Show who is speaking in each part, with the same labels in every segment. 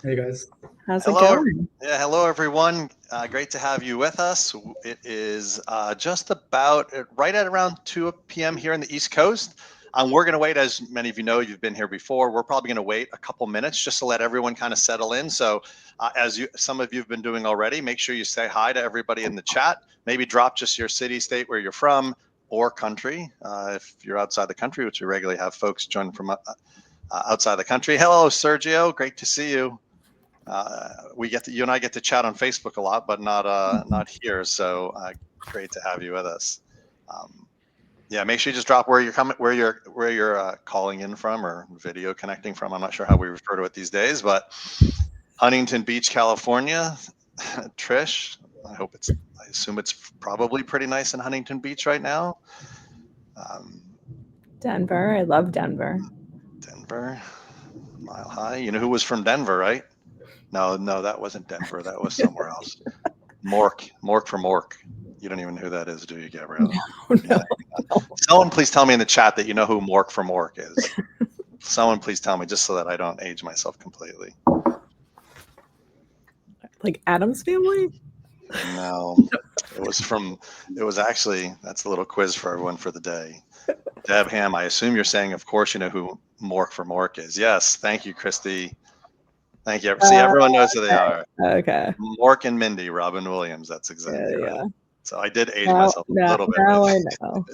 Speaker 1: Hey guys.
Speaker 2: How's it
Speaker 3: Hello.
Speaker 2: going?
Speaker 3: Yeah, hello everyone. Great to have you with us. It is just about right at around 2 p.m. here in the East Coast. We're going to wait, as many of you know, you've been here before. We're probably going to wait a couple minutes just to let everyone kind of settle in. So, some of you've been doing already, make sure you say hi to everybody in the chat. Maybe drop just your city, state where you're from, or country. If you're outside the country, which we regularly have folks join from outside the country. Hello, Sergio. Great to see you. You and I get to chat on Facebook a lot, but not here. So great to have you with us. Yeah, make sure you just drop where you're coming, where you're calling in from, or video connecting from. I'm not sure how we refer to it these days, but Huntington Beach, California. Trish, I assume it's probably pretty nice in Huntington Beach right now.
Speaker 2: Denver. I love Denver.
Speaker 3: Denver, Mile High. You know who was from Denver, right? No, that wasn't Denver. That was somewhere else. Mork from Mork. You don't even know who that is, do you, Gabriella?
Speaker 2: No.
Speaker 3: Someone please tell me in the chat that you know who Mork from Mork is. Someone please tell me, just so that I don't age myself completely.
Speaker 2: Like Adam's Family?
Speaker 3: No, it was actually, that's a little quiz for everyone for the day. Deb Ham, I assume you're saying, of course, you know who Mork from Mork is. Yes, thank you, Christy. Thank you. See, everyone knows who they are.
Speaker 2: Okay.
Speaker 3: Mork and Mindy, Robin Williams. That's exactly right.
Speaker 2: Yeah.
Speaker 3: So I did age myself a little bit.
Speaker 2: Now I know.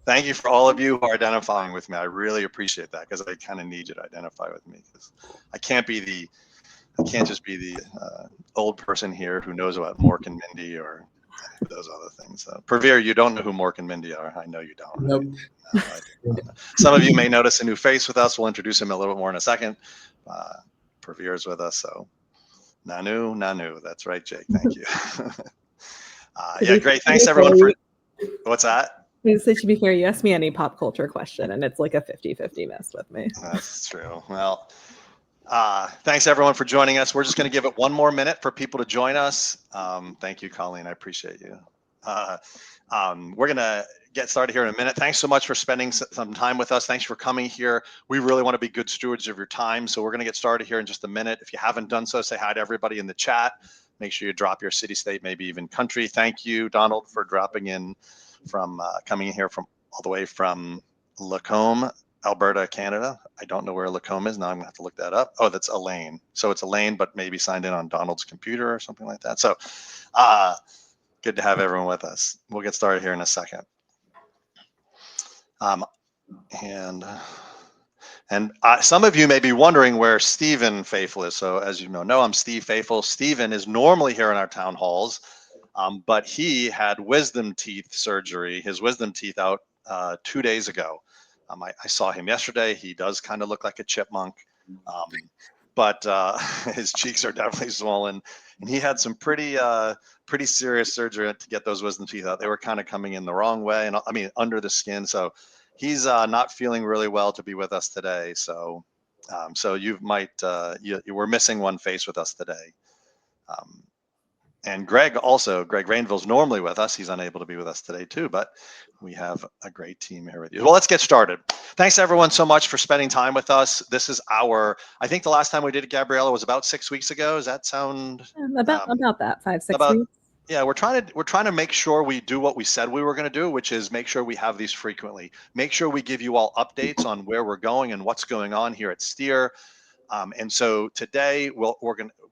Speaker 3: Thank you for all of you who are identifying with me. I really appreciate that, because I kind of need you to identify with me, because I can't just be the old person here who knows about Mork and Mindy or any of those other things. Praveer, you don't know who Mork and Mindy are. I know you don't.
Speaker 1: Nope.
Speaker 3: No, I do not know. Some of you may notice a new face with us. We'll introduce him a little bit more in a second. Praveer is with us, so Nanu. That's right, Jake. Thank you. Yeah, great. Thanks everyone for. What's that?
Speaker 2: To be fair, you asked me any pop culture question, and it's like a 50-50 miss with me.
Speaker 3: That's true. Well, thanks everyone for joining us. We're just going to give it one more minute for people to join us. Thank you, Colleen. I appreciate you. We're going to get started here in a minute. Thanks so much for spending some time with us. Thanks for coming here. We really want to be good stewards of your time. So we're going to get started here in just a minute. If you haven't done so, say hi to everybody in the chat. Make sure you drop your city, state, maybe even country. Thank you, Donald, for dropping in from coming in here from all the way from Lacombe, Alberta, Canada. I don't know where Lacombe is. Now I'm gonna have to look that up. Oh, that's Elaine. So it's Elaine, but maybe signed in on Donald's computer or something like that. So good to have everyone with us. We'll get started here in a second. And some of you may be wondering where Stephen Faithful is. So as you know, I'm Steve Faithful. Stephen is normally here in our town halls, but he had wisdom teeth surgery, his wisdom teeth out 2 days ago. I saw him yesterday. He does kind of look like a chipmunk, but his cheeks are definitely swollen, and he had some pretty serious surgery to get those wisdom teeth out. They were kind of coming in the wrong way, and I mean under the skin. So he's not feeling really well to be with us today. So you we're missing one face with us today. And Greg Rainville's normally with us. He's unable to be with us today too, but we have a great team here with you. Well, let's get started. Thanks everyone so much for spending time with us. This is I think the last time we did it, Gabriella, was about 6 weeks ago. Does that sound?
Speaker 2: About that, 5-6 weeks.
Speaker 3: Yeah, we're trying to make sure we do what we said we were going to do, which is make sure we have these frequently. Make sure we give you all updates on where we're going and what's going on here at Steer. And so today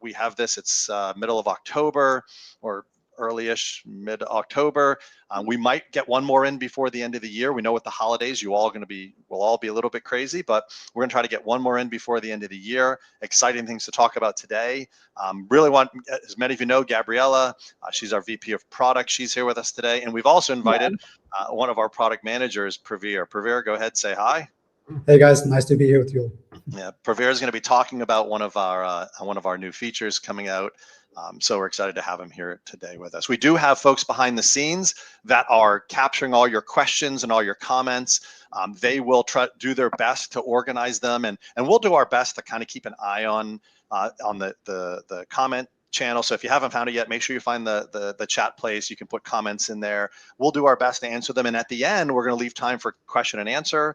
Speaker 3: we have this. It's middle of October or early-ish mid-October. We might get one more in before the end of the year. We know with the holidays, we'll all be a little bit crazy, but we're going to try to get one more in before the end of the year. Exciting things to talk about today. Really want, as many of you know, Gabriella, she's our VP of product. She's here with us today. And we've also invited one of our product managers, Praveer. Praveer, go ahead, say hi.
Speaker 1: Hey guys, nice to be here with you all.
Speaker 3: Yeah, Praveer is going to be talking about one of our new features coming out. So we're excited to have him here today with us. We do have folks behind the scenes that are capturing all your questions and all your comments. They will do their best to organize them, and we'll do our best to kind of keep an eye on the comment channel. So if you haven't found it yet, make sure you find the chat place. You can put comments in there. We'll do our best to answer them. And at the end, we're going to leave time for question and answer.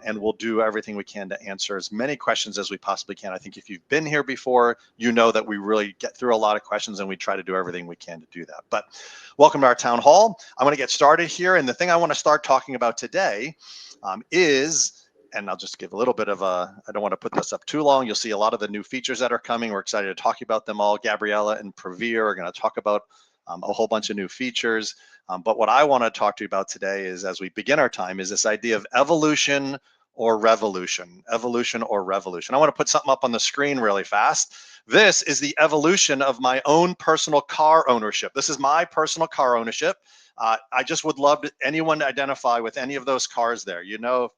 Speaker 3: And we'll do everything we can to answer as many questions as we possibly can. I think if you've been here before, you know that we really get through a lot of questions and we try to do everything we can to do that. But welcome to our town hall. I'm going to get started here. And the thing I want to start talking about today is, and I'll just give a little bit of a, I don't want to put this up too long. You'll see a lot of the new features that are coming. We're excited to talk about them all. Gabriella and Praveer are going to talk about a whole bunch of new features. But what I want to talk to you about today is, as we begin our time, is this idea of evolution or revolution. Evolution or revolution. I want to put something up on the screen really fast. This is the evolution of my own personal car ownership. This is my personal car ownership. I just would love anyone to identify with any of those cars there. You know,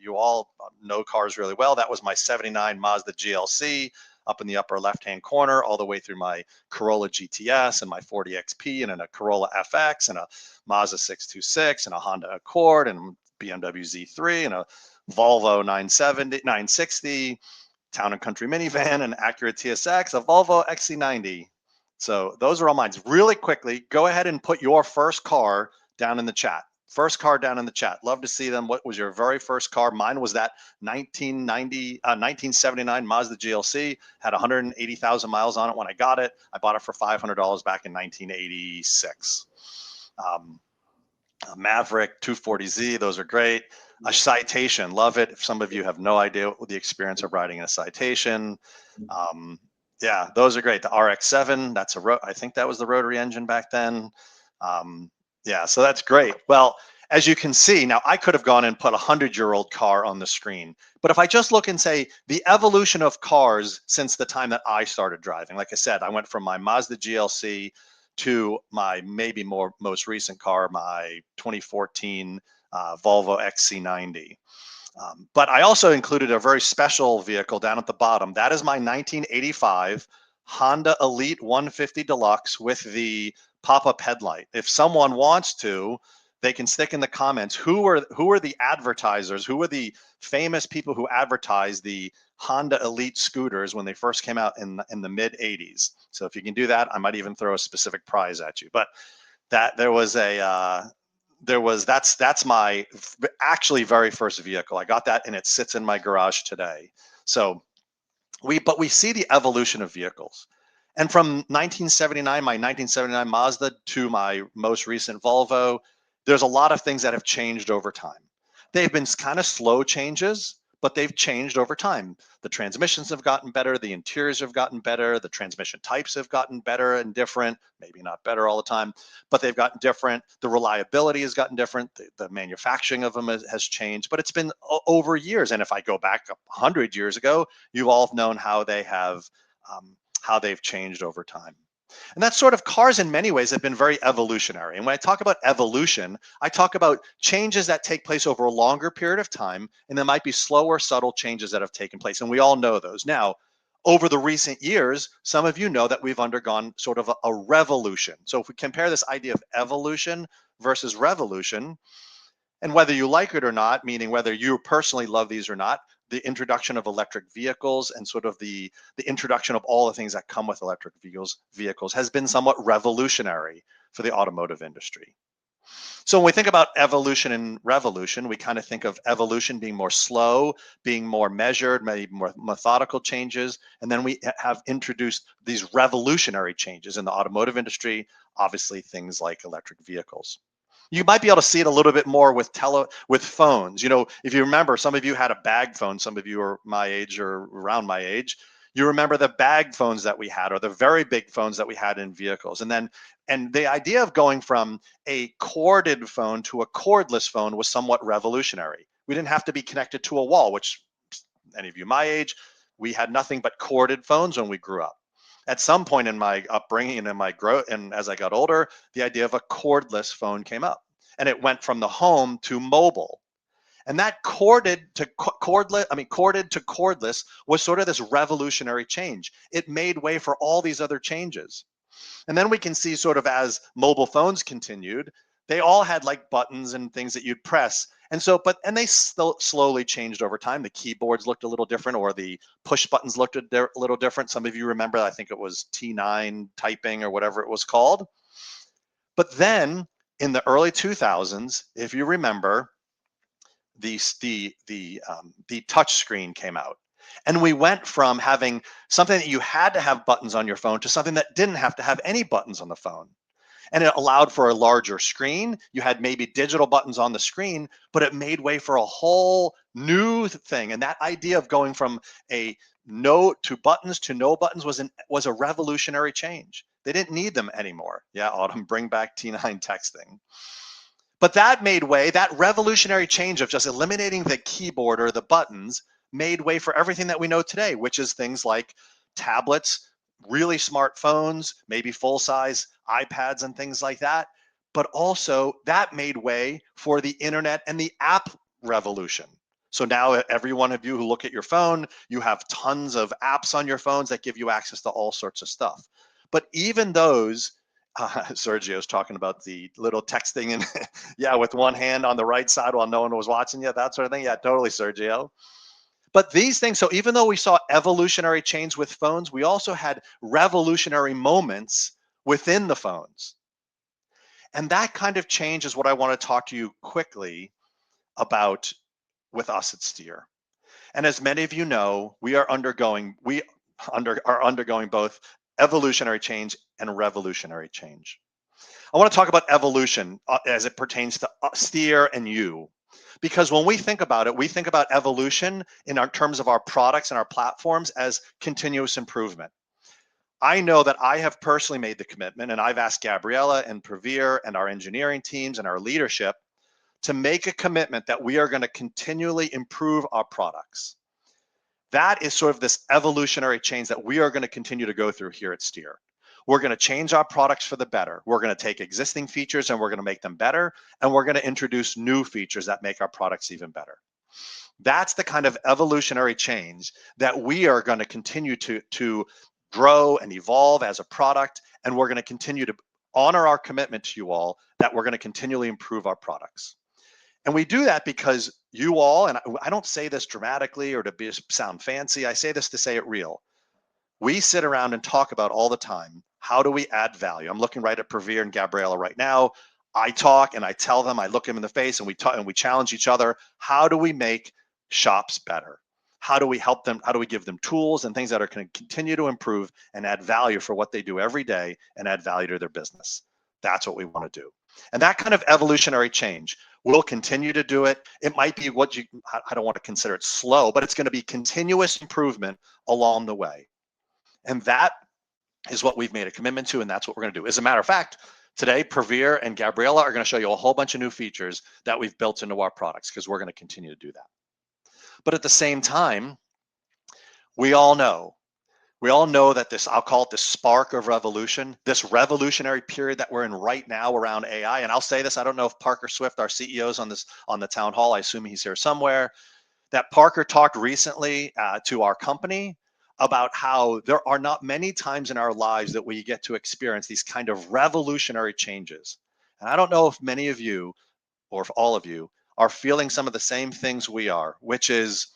Speaker 3: you all know cars really well. That was my 79 Mazda GLC up in the upper left-hand corner, all the way through my Corolla GTS and my 40 XP and a Corolla FX and a Mazda 626 and a Honda Accord and BMW Z3 and a Volvo 960, Town & Country minivan, an Acura TSX, a Volvo XC90. So those are all mine. Really quickly, go ahead and put your first car down in the chat. First car down in the chat. Love to see them. What was your very first car? Mine was that 1979 Mazda GLC. Had 180,000 miles on it when I got it. I bought it for $500 back in 1986. A Maverick 240Z. Those are great. A Citation. Love it. If some of you have no idea what the experience of riding in a Citation. Yeah, those are great. The RX-7, that's I think that was the rotary engine back then. Yeah, so that's great. Well, as you can see, now I could have gone and put a 100-year-old car on the screen. But if I just look and say the evolution of cars since the time that I started driving, like I said, I went from my Mazda GLC to my most recent car, my 2014 Volvo XC90. But I also included a very special vehicle down at the bottom. That is my 1985 Honda Elite 150 Deluxe with the pop-up headlight. If someone wants to, they can stick in the comments who are the advertisers, who are the famous people who advertised the Honda Elite scooters when they first came out in the mid 80s. So if you can do that, I might even throw a specific prize at you. But that that's my actually very first vehicle. I got that and it sits in my garage today. So we see the evolution of vehicles. And from 1979, my 1979 Mazda to my most recent Volvo, there's a lot of things that have changed over time. They've been kind of slow changes, but they've changed over time. The transmissions have gotten better, the interiors have gotten better, the transmission types have gotten better and different, maybe not better all the time, but they've gotten different. The reliability has gotten different. The manufacturing of them has changed, but it's been over years. And if I go back 100 years ago, you all have known how they've changed over time. And that sort of cars in many ways have been very evolutionary. And when I talk about evolution, I talk about changes that take place over a longer period of time, and there might be slower, subtle changes that have taken place. And we all know those. Now, over the recent years, some of you know that we've undergone sort of a revolution. So if we compare this idea of evolution versus revolution, and whether you like it or not, meaning whether you personally love these or not, the introduction of electric vehicles and sort of the introduction of all the things that come with electric vehicles has been somewhat revolutionary for the automotive industry. So when we think about evolution and revolution, we kind of think of evolution being more slow, being more measured, maybe more methodical changes. And then we have introduced these revolutionary changes in the automotive industry, obviously things like electric vehicles. You might be able to see it a little bit more with phones. You know, if you remember, some of you had a bag phone. Some of you are my age or around my age. You remember the bag phones that we had, or the very big phones that we had in vehicles. And the idea of going from a corded phone to a cordless phone was somewhat revolutionary. We didn't have to be connected to a wall, which any of you my age, we had nothing but corded phones when we grew up. At some point in my upbringing and in my growth, and as I got older, the idea of a cordless phone came up, and it went from the home to mobile. And that corded to cordless was sort of this revolutionary change. It made way for all these other changes. And then we can see sort of as mobile phones continued, they all had like buttons and things that you'd press. And so, and they slowly changed over time. The keyboards looked a little different, or the push buttons looked a little different. Some of you remember, I think it was T9 typing or whatever it was called. But then in the early 2000s, if you remember, the touch screen came out. And we went from having something that you had to have buttons on your phone to something that didn't have to have any buttons on the phone. And it allowed for a larger screen. You had maybe digital buttons on the screen, but it made way for a whole new thing. And that idea of going from a no to buttons to no buttons was a revolutionary change. They didn't need them anymore. Yeah, Autumn, bring back T9 texting. But that made way, that revolutionary change of just eliminating the keyboard or the buttons made way for everything that we know today, which is things like tablets, really smart phones, maybe full-size iPads and things like that. But also that made way for the internet and the app revolution. So now every one of you who look at your phone, you have tons of apps on your phones that give you access to all sorts of stuff. But even those, Sergio's talking about the little texting and yeah, with one hand on the right side while no one was watching you, that sort of thing. Yeah, totally, Sergio. But these things, so even though we saw evolutionary change with phones, we also had revolutionary moments within the phones. And that kind of change is what I want to talk to you quickly about with us at Steer. And as many of you know, we are undergoing both evolutionary change and revolutionary change. I want to talk about evolution as it pertains to Steer and you. Because when we think about it, we think about evolution in terms of our products and our platforms as continuous improvement. I know that I have personally made the commitment, and I've asked Gabriella and Pravir and our engineering teams and our leadership to make a commitment that we are going to continually improve our products. That is sort of this evolutionary change that we are going to continue to go through here at Steer. We're going to change our products for the better. We're going to take existing features and we're going to make them better. And we're going to introduce new features that make our products even better. That's the kind of evolutionary change that we are going to continue to grow and evolve as a product. And we're going to continue to honor our commitment to you all that we're going to continually improve our products. And we do that because you all, and I don't say this dramatically or to sound fancy, I say this to say it real. We sit around and talk about all the time, how do we add value? I'm looking right at Pravir and Gabriella right now. I talk and I tell them, I look them in the face and we talk and we challenge each other. How do we make shops better? How do we help them? How do we give them tools and things that are going to continue to improve and add value for what they do every day and add value to their business? That's what we want to do. And that kind of evolutionary change, we'll continue to do it. It might be I don't want to consider it slow, but it's going to be continuous improvement along the way. And that is what we've made a commitment to, and that's what we're going to do. As a matter of fact, today, Pravir and Gabriella are going to show you a whole bunch of new features that we've built into our products because we're going to continue to do that. But at the same time, we all know that this, I'll call it the spark of revolution, this revolutionary period that we're in right now around AI. And I'll say this, I don't know if Parker Swift, our CEO, is on the town hall. I assume he's here somewhere. That Parker talked recently to our company about how there are not many times in our lives that we get to experience these kind of revolutionary changes. And I don't know if many of you or if all of you are feeling some of the same things we are, which is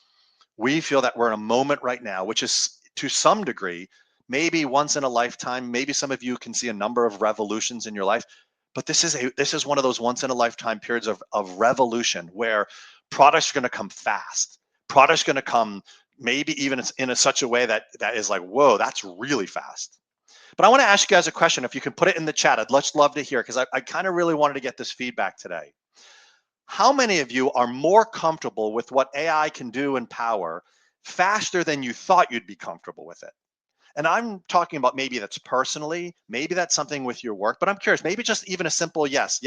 Speaker 3: we feel that we're in a moment right now, which is to some degree, maybe once in a lifetime. Maybe some of you can see a number of revolutions in your life, but this is one of those once in a lifetime periods of revolution where products are going to come fast. Products are going to come maybe even in such a way that is like, whoa, that's really fast. But I want to ask you guys a question. If you can put it in the chat, I'd love to hear, because I kind of really wanted to get this feedback today. How many of you are more comfortable with what AI can do in power faster than you thought you'd be comfortable with it? And I'm talking about maybe that's personally, maybe that's something with your work, but I'm curious, maybe just even a simple yes,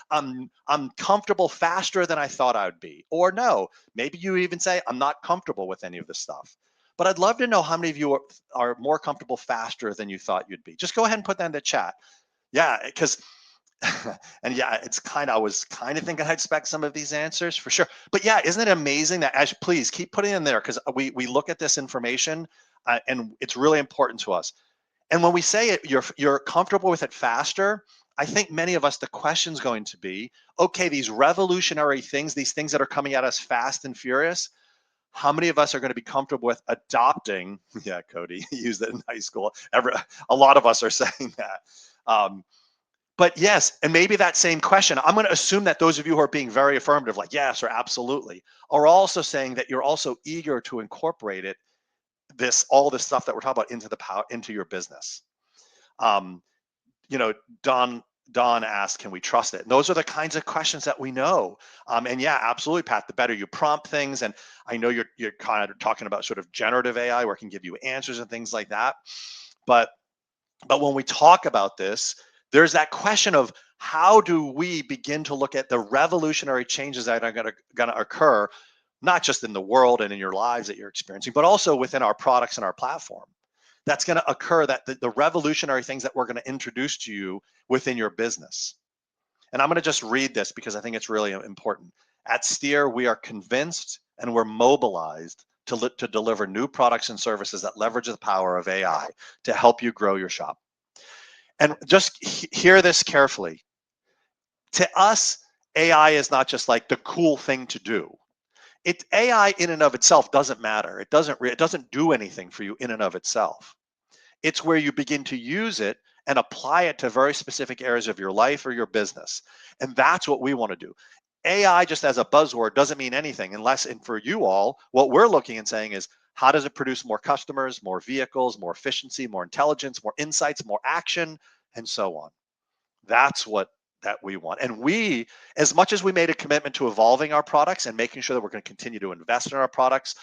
Speaker 3: I'm comfortable faster than I thought I would be. Or no, maybe you even say, I'm not comfortable with any of this stuff. But I'd love to know how many of you are more comfortable faster than you thought you'd be. Just go ahead and put that in the chat. Yeah, because and yeah, I was kind of thinking I'd expect some of these answers for sure. But yeah, isn't it amazing that, please keep putting it in there, because we look at this information and it's really important to us. And when we say it, you're comfortable with it faster, I think many of us, the question's going to be, okay, these revolutionary things, these things that are coming at us fast and furious, how many of us are going to be comfortable with adopting? Yeah, Cody, you used that in high school. A lot of us are saying that. But yes, and maybe that same question, I'm going to assume that those of you who are being very affirmative, like yes or absolutely, are also saying that you're also eager to incorporate it, all this stuff that we're talking about into your business. You know, Don asked, can we trust it? And those are the kinds of questions that we know. And yeah, absolutely, Pat, the better you prompt things. And I know you're kind of talking about sort of generative AI where it can give you answers and things like that. But when we talk about this, there's that question of how do we begin to look at the revolutionary changes that are going to occur, not just in the world and in your lives that you're experiencing, but also within our products and our platform. That's going to occur, that the revolutionary things that we're going to introduce to you within your business. And I'm going to just read this because I think it's really important. At Steer, we are convinced and we're mobilized to deliver new products and services that leverage the power of AI to help you grow your shop. And just hear this carefully. To us, AI is not just like the cool thing to do. AI in and of itself doesn't matter. It doesn't do anything for you in and of itself. It's where you begin to use it and apply it to very specific areas of your life or your business. And that's what we want to do. AI just as a buzzword doesn't mean anything unless, and for you all, what we're looking and saying is, how does it produce more customers, more vehicles, more efficiency, more intelligence, more insights, more action, and so on. That's what that we want. And we, as much as we made a commitment to evolving our products and making sure that we're going to continue to invest in our products,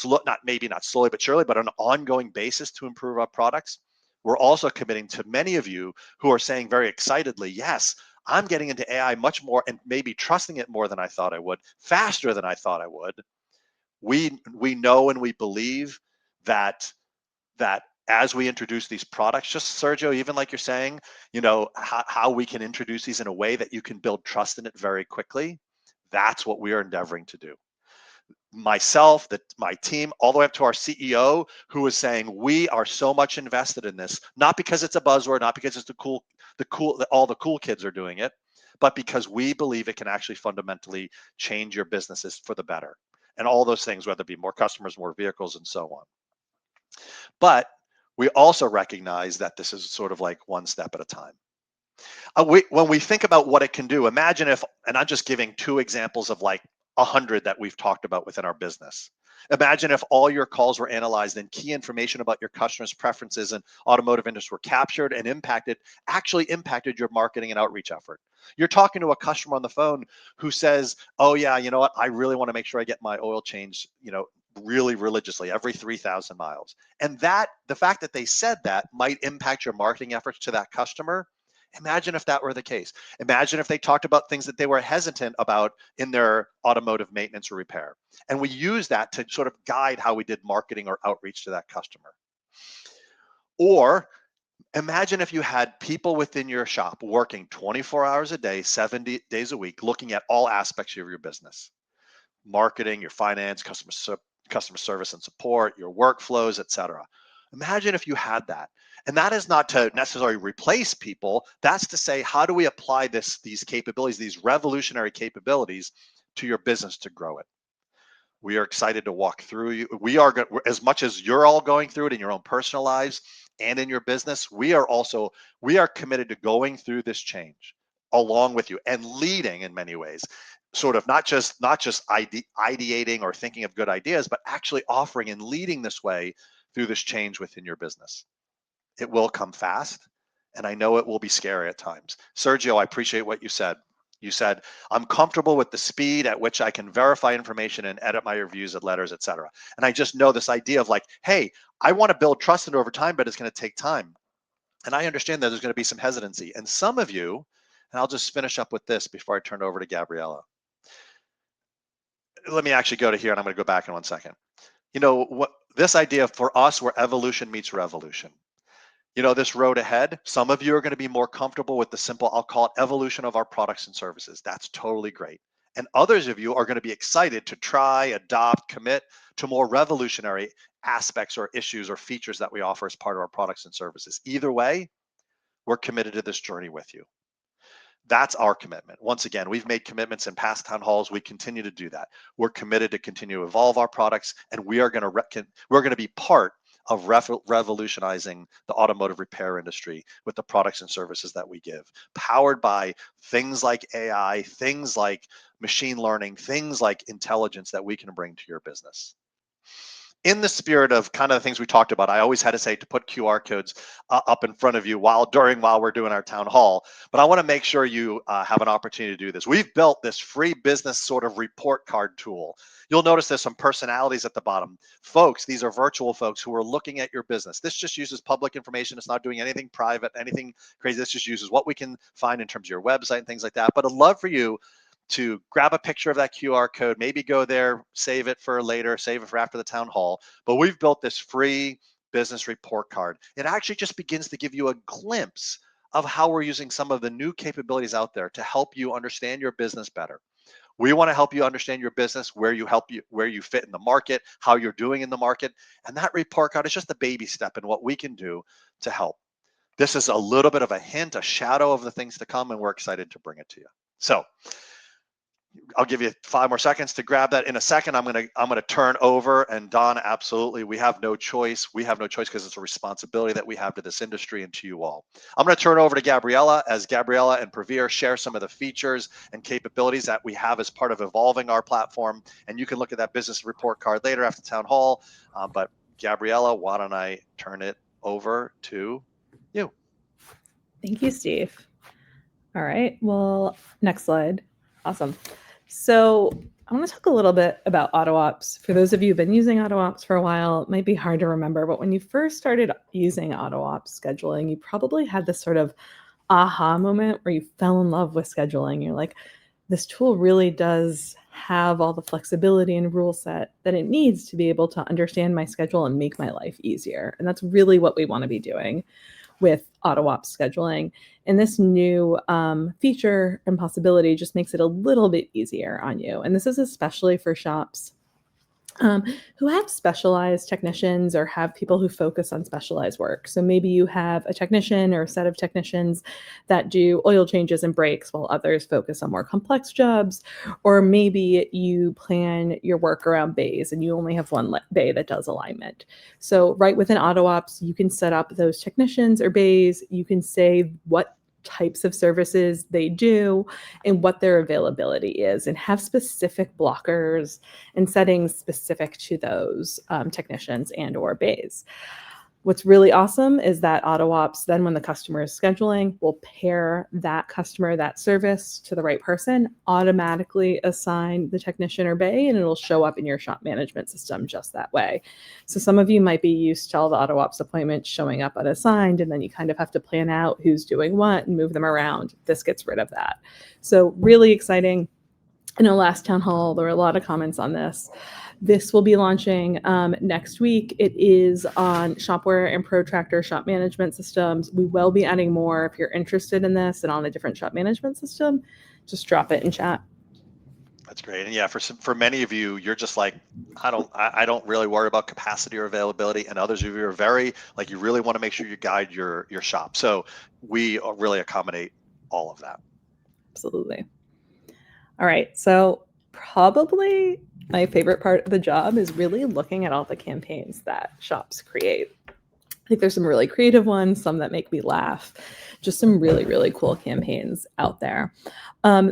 Speaker 3: not slowly but surely, but on an ongoing basis to improve our products, we're also committing to many of you who are saying very excitedly, yes, I'm getting into AI much more and maybe trusting it more than I thought I would, faster than I thought I would. We know and we believe that as we introduce these products, just Sergio, even like you're saying, you know, how we can introduce these in a way that you can build trust in it very quickly. That's what we are endeavoring to do. Myself, my team, all the way up to our CEO, who is saying we are so much invested in this, not because it's a buzzword, not because it's all the cool kids are doing it, but because we believe it can actually fundamentally change your businesses for the better, and all those things, whether it be more customers, more vehicles, and so on. But we also recognize that this is sort of like one step at a time. When we think about what it can do, imagine if, and I'm just giving two examples of like 100 that we've talked about within our business. Imagine if all your calls were analyzed and key information about your customers' preferences and automotive industry were captured and actually impacted your marketing and outreach effort. You're talking to a customer on the phone who says, oh yeah, you know what? I really want to make sure I get my oil changed, you know, really religiously every 3,000 miles. And the fact that they said that might impact your marketing efforts to that customer. Imagine if that were the case. Imagine if they talked about things that they were hesitant about in their automotive maintenance or repair. And we use that to sort of guide how we did marketing or outreach to that customer. Or imagine if you had people within your shop working 24 hours a day, 7 days a week, looking at all aspects of your business: marketing, your finance, customer service and support, your workflows, etc. Imagine if you had that. And that is not to necessarily replace people. That's to say, how do we apply these capabilities, these revolutionary capabilities to your business to grow it? We are excited to walk through you. As much as you're all going through it in your own personal lives and in your business, we are committed to going through this change along with you and leading in many ways, sort of not just ideating or thinking of good ideas, but actually offering and leading this way through this change within your business. It will come fast, and I know it will be scary at times. Sergio, I appreciate what you said. You said, I'm comfortable with the speed at which I can verify information and edit my reviews and letters, etc. And I just know this idea of like, hey, I want to build trust in it over time, but it's going to take time. And I understand that there's going to be some hesitancy. And some of you, and I'll just finish up with this before I turn it over to Gabriella. Let me actually go to here, and I'm going to go back in 1 second. You know, this idea for us where evolution meets revolution. You know, this road ahead, some of you are going to be more comfortable with the simple, I'll call it evolution of our products and services. That's totally great. And others of you are going to be excited to try, adopt, commit to more revolutionary aspects or issues or features that we offer as part of our products and services. Either way, we're committed to this journey with you. That's our commitment. Once again, we've made commitments in past town halls. We continue to do that. We're committed to continue to evolve our products, and we are going to be part of revolutionizing the automotive repair industry with the products and services that we give, powered by things like AI, things like machine learning, things like intelligence that we can bring to your business. In the spirit of kind of the things we talked about, I always hesitate to put QR codes up in front of you while we're doing our town hall, but I want to make sure you have an opportunity to do this. We've built this free business sort of report card tool. You'll notice there's some personalities at the bottom. Folks, these are virtual folks who are looking at your business. This just uses public information. It's not doing anything private, anything crazy. This just uses what we can find in terms of your website and things like that. But I'd love for you to grab a picture of that QR code, maybe go there, save it for later, save it for after the town hall. But we've built this free business report card. It actually just begins to give you a glimpse of how we're using some of the new capabilities out there to help you understand your business better. We want to help you understand your business, where you fit in the market, how you're doing in the market. And that report card is just a baby step in what we can do to help. This is a little bit of a hint, a shadow of the things to come, and we're excited to bring it to you. So I'll give you 5 more seconds to grab that. In a second, I'm gonna turn over, and Don, absolutely, we have no choice. We have no choice because it's a responsibility that we have to this industry and to you all. I'm gonna turn over to Gabriella as Gabriella and Praveer share some of the features and capabilities that we have as part of evolving our platform. And you can look at that business report card later after town hall. But Gabriella, why don't I turn it over to you?
Speaker 2: Thank you, Steve. All right, well, next slide. Awesome. So I want to talk a little bit about AutoOps. For those of you who've been using AutoOps for a while, it might be hard to remember, but when you first started using AutoOps scheduling, you probably had this sort of aha moment where you fell in love with scheduling. You're like, this tool really does have all the flexibility and rule set that it needs to be able to understand my schedule and make my life easier. And that's really what we want to be doing with AutoOps scheduling. And this new feature and possibility just makes it a little bit easier on you. And this is especially for shops who have specialized technicians or have people who focus on specialized work. So maybe you have a technician or a set of technicians that do oil changes and brakes while others focus on more complex jobs. Or maybe you plan your work around bays and you only have one bay that does alignment. So right within AutoOps, you can set up those technicians or bays. You can say what types of services they do and what their availability is, and have specific blockers and settings specific to those technicians and or bays. What's really awesome is that AutoOps, then when the customer is scheduling, will pair that customer, that service to the right person, automatically assign the technician or bay, and it'll show up in your shop management system just that way. So some of you might be used to all the AutoOps appointments showing up unassigned, and then you kind of have to plan out who's doing what and move them around. This gets rid of that. So really exciting. I know last town hall, there were a lot of comments on this. This will be launching next week. It is on Shopware and Protractor shop management systems. We will be adding more. If you're interested in this and on a different shop management system, just drop it in chat.
Speaker 3: That's great. And yeah, for many of you, you're just like, I don't really worry about capacity or availability. And others of you are very, like, you really want to make sure you guide your shop. So we really accommodate all of that.
Speaker 2: Absolutely. All right. So probably my favorite part of the job is really looking at all the campaigns that shops create. I think there's some really creative ones, some that make me laugh, just some really, really cool campaigns out there.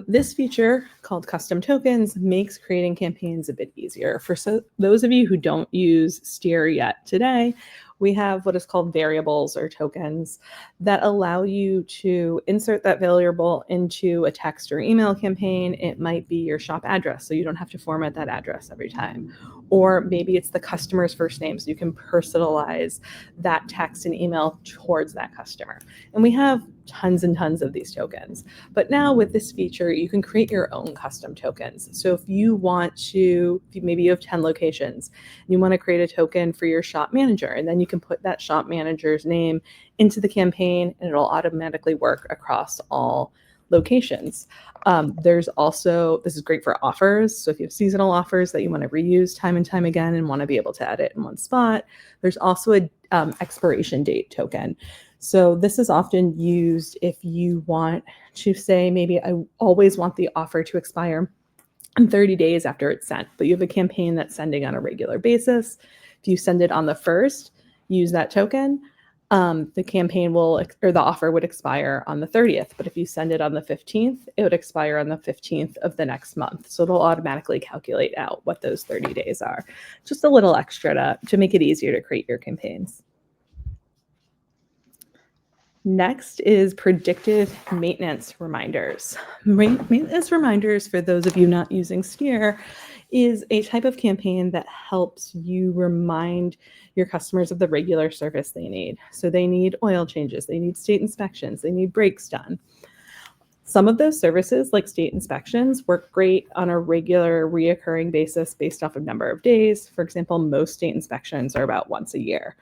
Speaker 2: This feature called Custom Tokens makes creating campaigns a bit easier. For those of you who don't use Steer yet today, we have what is called variables or tokens that allow you to insert that variable into a text or email campaign. It might be your shop address, so you don't have to format that address every time. Or maybe it's the customer's first name, so you can personalize that text and email towards that customer. And we have tons and tons of these tokens. But now with this feature, you can create your own custom tokens. So if you want to, maybe you have 10 locations, and you want to create a token for your shop manager, and then you can put that shop manager's name into the campaign, and it'll automatically work across all locations. There's also, this is great for offers. So if you have seasonal offers that you want to reuse time and time again and want to be able to edit in one spot, there's also a expiration date token. So this is often used if you want to say, maybe I always want the offer to expire in 30 days after it's sent, but you have a campaign that's sending on a regular basis. If you send it on the 1st, use that token, the campaign will, or the offer would expire on the 30th. But if you send it on the 15th, it would expire on the 15th of the next month. So it'll automatically calculate out what those 30 days are. Just a little extra to make it easier to create your campaigns. Next is predictive maintenance reminders. Maintenance reminders, for those of you not using Steer, is a type of campaign that helps you remind your customers of the regular service they need. So they need oil changes, they need state inspections, they need brakes done. Some of those services, like state inspections, work great on a regular, reoccurring basis based off of number of days. For example, most state inspections are about once a year.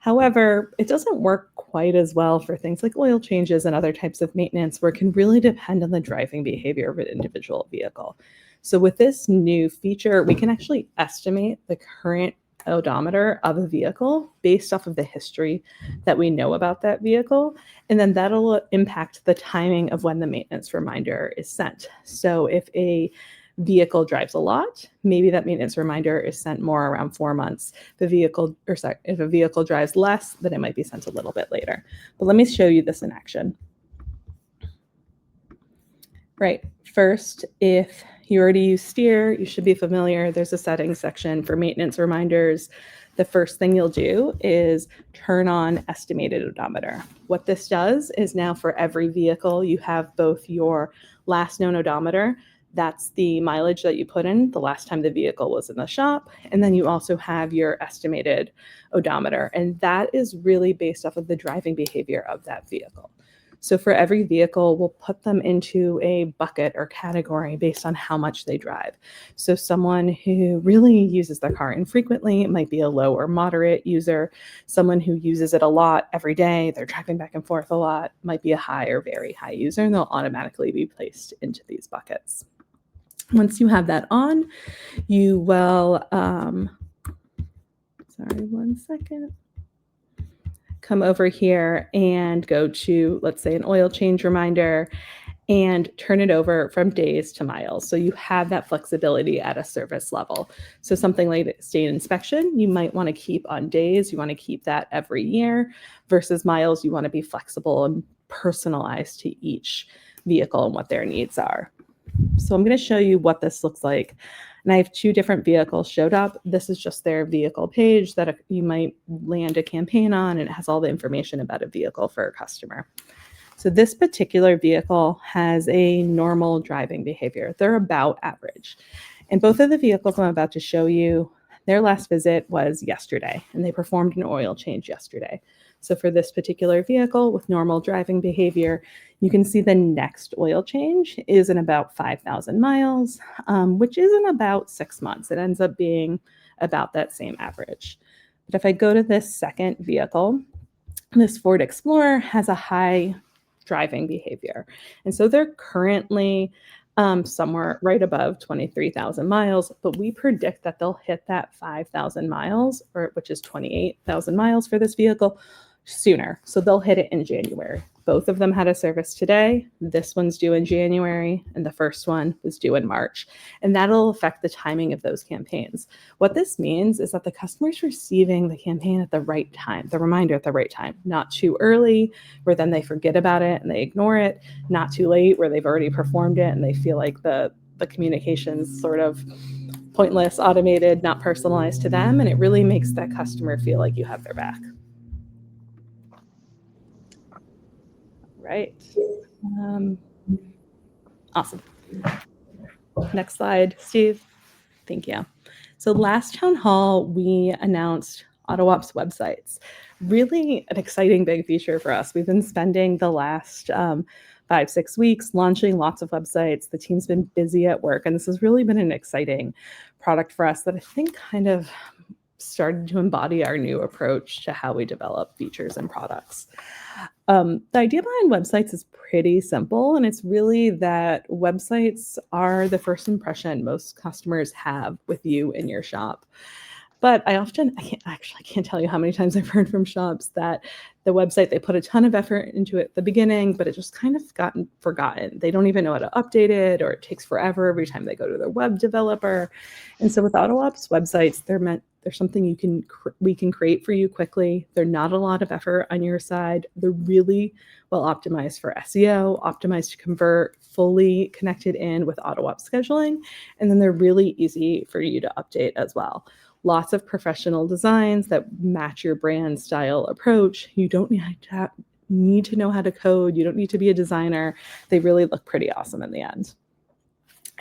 Speaker 2: However, it doesn't work quite as well for things like oil changes and other types of maintenance, where it can really depend on the driving behavior of an individual vehicle. So with this new feature, we can actually estimate the current odometer of a vehicle based off of the history that we know about that vehicle. And then that'll impact the timing of when the maintenance reminder is sent. So if a vehicle drives a lot, maybe that maintenance reminder is sent more around 4 months. If a vehicle drives less, then it might be sent a little bit later. But let me show you this in action. Right. First, if you already use Steer, you should be familiar. There's a settings section for maintenance reminders. The first thing you'll do is turn on estimated odometer. What this does is now for every vehicle, you have both your last known odometer. That's the mileage that you put in the last time the vehicle was in the shop. And then you also have your estimated odometer. And that is really based off of the driving behavior of that vehicle. So for every vehicle, we'll put them into a bucket or category based on how much they drive. So someone who really uses their car infrequently, it might be a low or moderate user. Someone who uses it a lot every day, they're driving back and forth a lot, might be a high or very high user, and they'll automatically be placed into these buckets. Once you have that on, you will, sorry, 1 second. Come over here and go to, let's say, an oil change reminder and turn it over from days to miles. So you have that flexibility at a service level. So something like state inspection, you might want to keep on days. You want to keep that every year versus miles. You want to be flexible and personalized to each vehicle and what their needs are. So I'm going to show you what this looks like. And I have 2 different vehicles showed up. This is just their vehicle page that you might land a campaign on, and it has all the information about a vehicle for a customer. So this particular vehicle has a normal driving behavior. They're about average. And both of the vehicles I'm about to show you, their last visit was yesterday, and they performed an oil change yesterday. So for this particular vehicle with normal driving behavior, you can see the next oil change is in about 5,000 miles, which is in about 6 months. It ends up being about that same average. But if I go to this second vehicle, this Ford Explorer has a high driving behavior. And so they're currently somewhere right above 23,000 miles, but we predict that they'll hit that 5,000 miles, which is 28,000 miles for this vehicle, sooner. So they'll hit it in January. Both of them had a service today. This one's due in January, and the first one was due in March. And that'll affect the timing of those campaigns. What this means is that the customer's receiving the campaign at the right time, the reminder at the right time, not too early, where then they forget about it and they ignore it, not too late, where they've already performed it and they feel like the communication's sort of pointless, automated, not personalized to them. And it really makes that customer feel like you have their back. Right. Awesome. Next slide, Steve. Thank you. So last town hall, we announced AutoOps websites. Really an exciting big feature for us. We've been spending the last 5-6 weeks launching lots of websites. The team's been busy at work, and this has really been an exciting product for us that I think kind of started to embody our new approach to how we develop features and products. The idea behind websites is pretty simple, and it's really that websites are the first impression most customers have with you in your shop. But I can't tell you how many times I've heard from shops that the website, they put a ton of effort into it at the beginning, but it just kind of gotten forgotten. They don't even know how to update it, or it takes forever every time they go to their web developer. And so with AutoOps websites, they're something we can create for you quickly. They're not a lot of effort on your side. They're really well optimized for SEO, optimized to convert, fully connected in with AutoOps scheduling, and then they're really easy for you to update as well. Lots of professional designs that match your brand style approach. You don't need to know how to code. You don't need to be a designer. They really look pretty awesome in the end.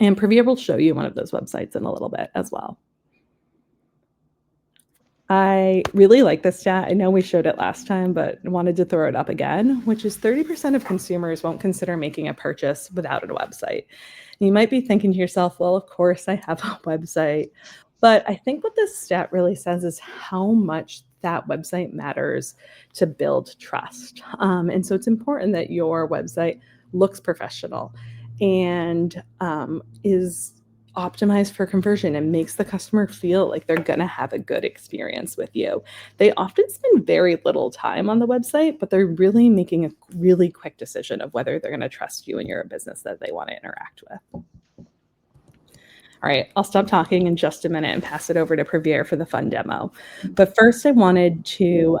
Speaker 2: And Previer will show you one of those websites in a little bit as well. I really like this stat. I know we showed it last time, but wanted to throw it up again, which is 30% of consumers won't consider making a purchase without a website. And you might be thinking to yourself, well, of course I have a website. But I think what this stat really says is how much that website matters to build trust. And so it's important that your website looks professional and is optimized for conversion and makes the customer feel like they're going to have a good experience with you. They often spend very little time on the website, but they're really making a really quick decision of whether they're going to trust you and you're a business that they want to interact with. All right, I'll stop talking in just a minute and pass it over to Previer for the fun demo. But first, I wanted to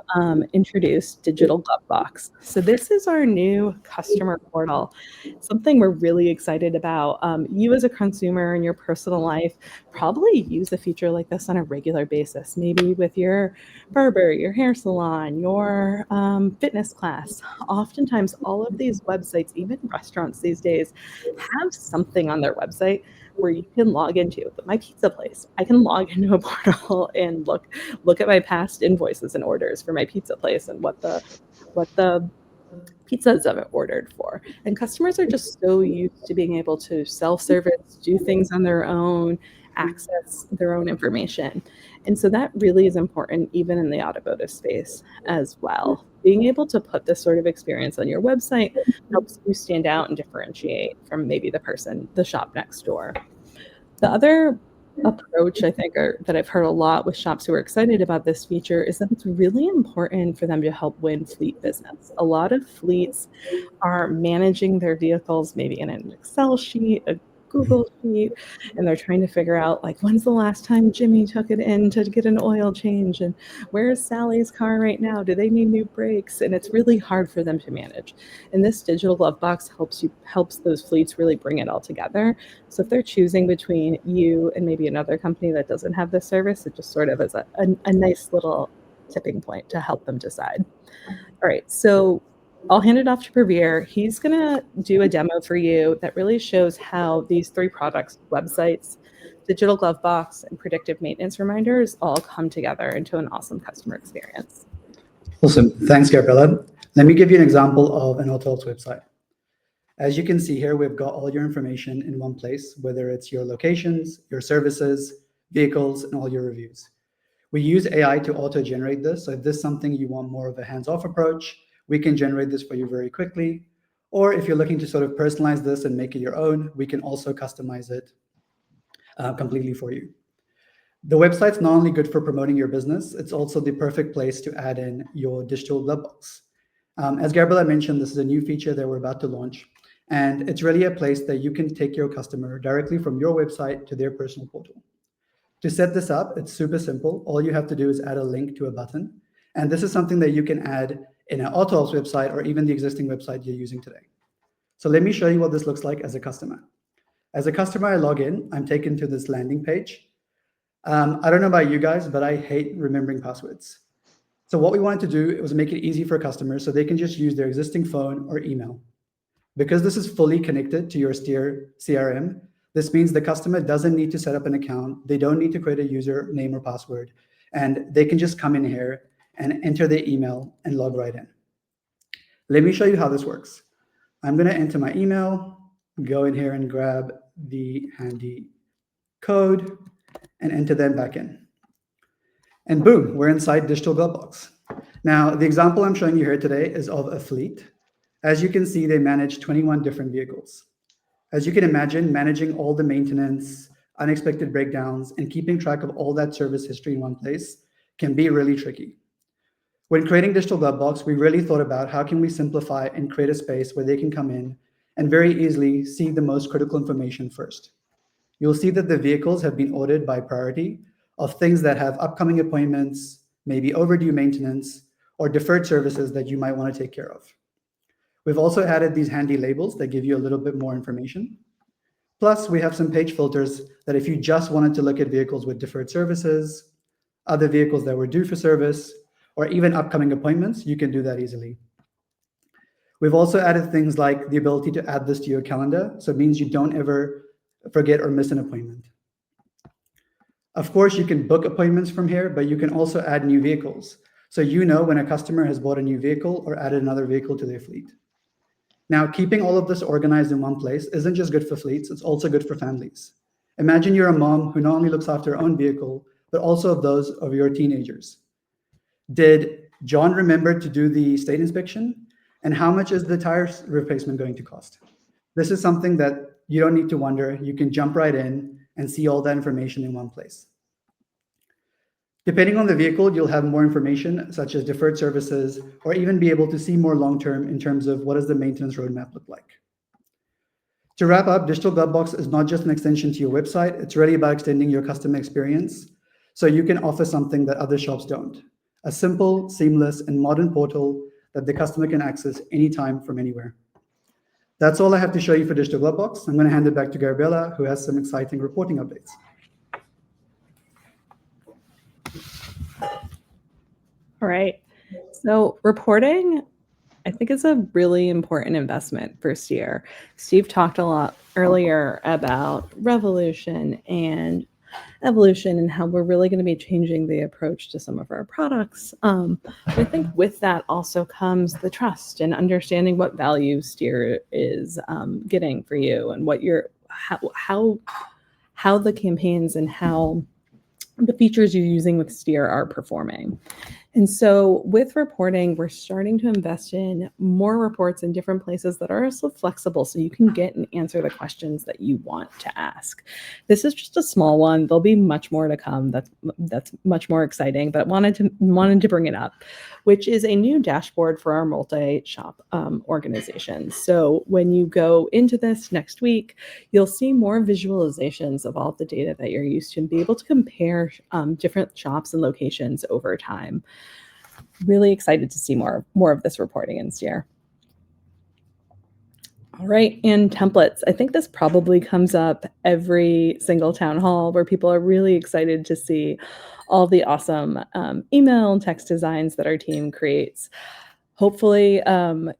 Speaker 2: introduce Digital Glovebox. So this is our new customer portal, something we're really excited about. You as a consumer in your personal life probably use a feature like this on a regular basis, maybe with your barber, your hair salon, your fitness class. Oftentimes, all of these websites, even restaurants these days, have something on their website where you can log into. But my pizza place, I can log into a portal and look at my past invoices and orders for my pizza place and what the pizzas I've ordered for. And customers are just so used to being able to self-service, do things on their own, access their own information. And so that really is important even in the automotive space as well. Being able to put this sort of experience on your website helps you stand out and differentiate from maybe the shop next door. The other approach I think that I've heard a lot with shops who are excited about this feature is that it's really important for them to help win fleet business. A lot of fleets are managing their vehicles maybe in an Excel sheet, a Google sheet, and they're trying to figure out like when's the last time Jimmy took it in to get an oil change, and where's Sally's car right now? Do they need new brakes? And it's really hard for them to manage. And this Digital Glovebox helps those fleets really bring it all together. So if they're choosing between you and maybe another company that doesn't have this service, it just sort of is a nice little tipping point to help them decide. All right, so I'll hand it off to Previer. He's going to do a demo for you that really shows how these three products, websites, Digital Glovebox, and Predictive Maintenance Reminders all come together into an awesome customer experience.
Speaker 1: Awesome. Thanks, Gabriella. Let me give you an example of an AutoOps website. As you can see here, we've got all your information in one place, whether it's your locations, your services, vehicles, and all your reviews. We use AI to auto-generate this. So if this is something you want more of a hands-off approach, we can generate this for you very quickly. Or if you're looking to sort of personalize this and make it your own, we can also customize it completely for you. The website's not only good for promoting your business, it's also the perfect place to add in your digital Glovebox. As Gabriella mentioned, this is a new feature that we're about to launch. And it's really a place that you can take your customer directly from your website to their personal portal. To set this up, it's super simple. All you have to do is add a link to a button. And this is something that you can add in an AutoOps website or even the existing website you're using today. So let me show you what this looks like as a customer. As a customer, I log in. I'm taken to this landing page. I don't know about you guys, but I hate remembering passwords. So what we wanted to do was make it easy for customers so they can just use their existing phone or email. Because this is fully connected to your Steer CRM, this means the customer doesn't need to set up an account. They don't need to create a username or password. And they can just come in here and enter their email and log right in. Let me show you how this works. I'm going to enter my email, go in here and grab the handy code and enter them back in. And boom, we're inside Digital Glovebox. Now, the example I'm showing you here today is of a fleet. As you can see, they manage 21 different vehicles. As you can imagine, managing all the maintenance, unexpected breakdowns, and keeping track of all that service history in one place can be really tricky. When creating Digital Glovebox, we really thought about how can we simplify and create a space where they can come in and very easily see the most critical information first. You'll see that the vehicles have been ordered by priority of things that have upcoming appointments, maybe overdue maintenance, or deferred services that you might want to take care of. We've also added these handy labels that give you a little bit more information. Plus, we have some page filters that if you just wanted to look at vehicles with deferred services, other vehicles that were due for service, or even upcoming appointments, you can do that easily. We've also added things like the ability to add this to your calendar, so it means you don't ever forget or miss an appointment. Of course, you can book appointments from here, but you can also add new vehicles. So you know when a customer has bought a new vehicle or added another vehicle to their fleet. Now, keeping all of this organized in one place isn't just good for fleets, it's also good for families. Imagine you're a mom who not only looks after her own vehicle, but also of those of your teenagers. Did John remember to do the state inspection? And how much is the tire replacement going to cost? This is something that you don't need to wonder. You can jump right in and see all that information in one place. Depending on the vehicle, you'll have more information such as deferred services, or even be able to see more long-term in terms of what does the maintenance roadmap look like. To wrap up, Digital Glovebox is not just an extension to your website, it's really about extending your customer experience so you can offer something that other shops don't. A simple, seamless, and modern portal that the customer can access anytime from anywhere. That's all I have to show you for Digital Glovebox. I'm going to hand it back to Gabriella, who has some exciting reporting updates.
Speaker 2: All right. So reporting, I think, is a really important investment for Steer. Steve talked a lot earlier about revolution and evolution and how we're really going to be changing the approach to some of our products. I think with that also comes the trust and understanding what value Steer is getting for you and what you're how the campaigns and how the features you're using with Steer are performing. And so with reporting, we're starting to invest in more reports in different places that are also flexible so you can get and answer the questions that you want to ask. This is just a small one. There'll be much more to come that's much more exciting, but wanted to bring it up, which is a new dashboard for our multi-shop organization. So when you go into this next week, you'll see more visualizations of all the data that you're used to and be able to compare different shops and locations over time. Really excited to see more of this reporting in Steer. All right, and templates. I think this probably comes up every single town hall where people are really excited to see all the awesome email and text designs that our team creates. Hopefully,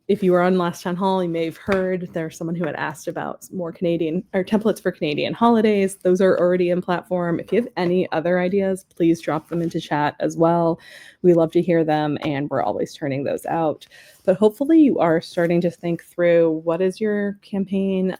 Speaker 2: if you were on last town hall, you may have heard there's someone who had asked about more Canadian or templates for Canadian holidays. Those are already in platform. If you have any other ideas, please drop them into chat as well. We love to hear them, and we're always turning those out. But hopefully, you are starting to think through what is your campaign.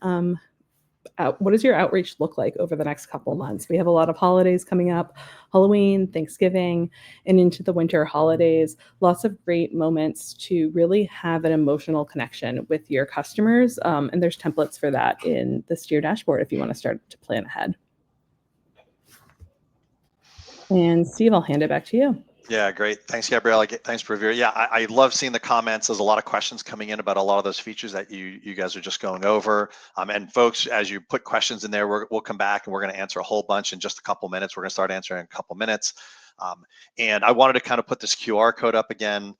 Speaker 2: What does your outreach look like over the next couple months? We have a lot of holidays coming up, Halloween, Thanksgiving, and into the winter holidays. Lots of great moments to really have an emotional connection with your customers. And there's templates for that in the Steer dashboard if you want to start to plan ahead. And Steve, I'll hand it back to you.
Speaker 3: Yeah, great. Thanks, Gabriella. Thanks, Pravir. Yeah, I love seeing the comments. There's a lot of questions coming in about a lot of those features that you guys are just going over. And folks, as you put questions in there, we'll come back and we're going to answer a whole bunch in just a couple minutes. We're going to start answering in a couple minutes. And I wanted to kind of put this QR code up again.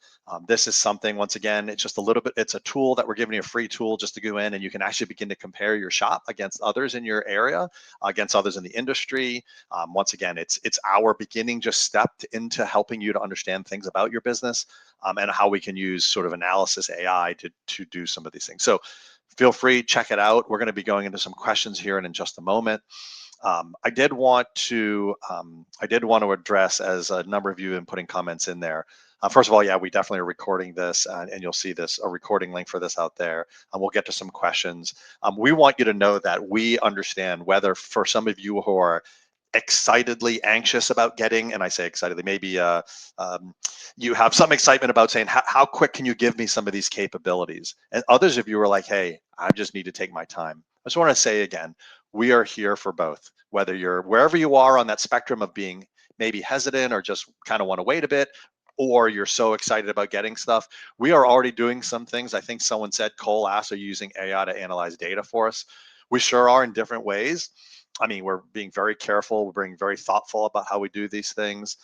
Speaker 3: This is something, once again, it's just a little bit, it's a tool that we're giving you, a free tool just to go in and you can actually begin to compare your shop against others in your area, against others in the industry. Once again, it's our beginning just step into helping you to understand things about your business and how we can use sort of analysis AI to do some of these things. So feel free, check it out. We're going to be going into some questions here in just a moment. I did want to address, as a number of you have been putting comments in there. First of all, yeah, we definitely are recording this, and you'll see a recording link for this out there. And we'll get to some questions. We want you to know that we understand whether for some of you who are excitedly anxious about getting, and I say excitedly, maybe you have some excitement about saying, how quick can you give me some of these capabilities? And others of you are like, hey, I just need to take my time. I just want to say again, we are here for both. whether you're wherever you are on that spectrum of being maybe hesitant or just kind of want to wait a bit, or you're so excited about getting stuff. We are already doing some things. I think someone said, Cole asked, are you using AI to analyze data for us? We sure are in different ways. I mean, we're being very careful. We're being very thoughtful about how we do these things.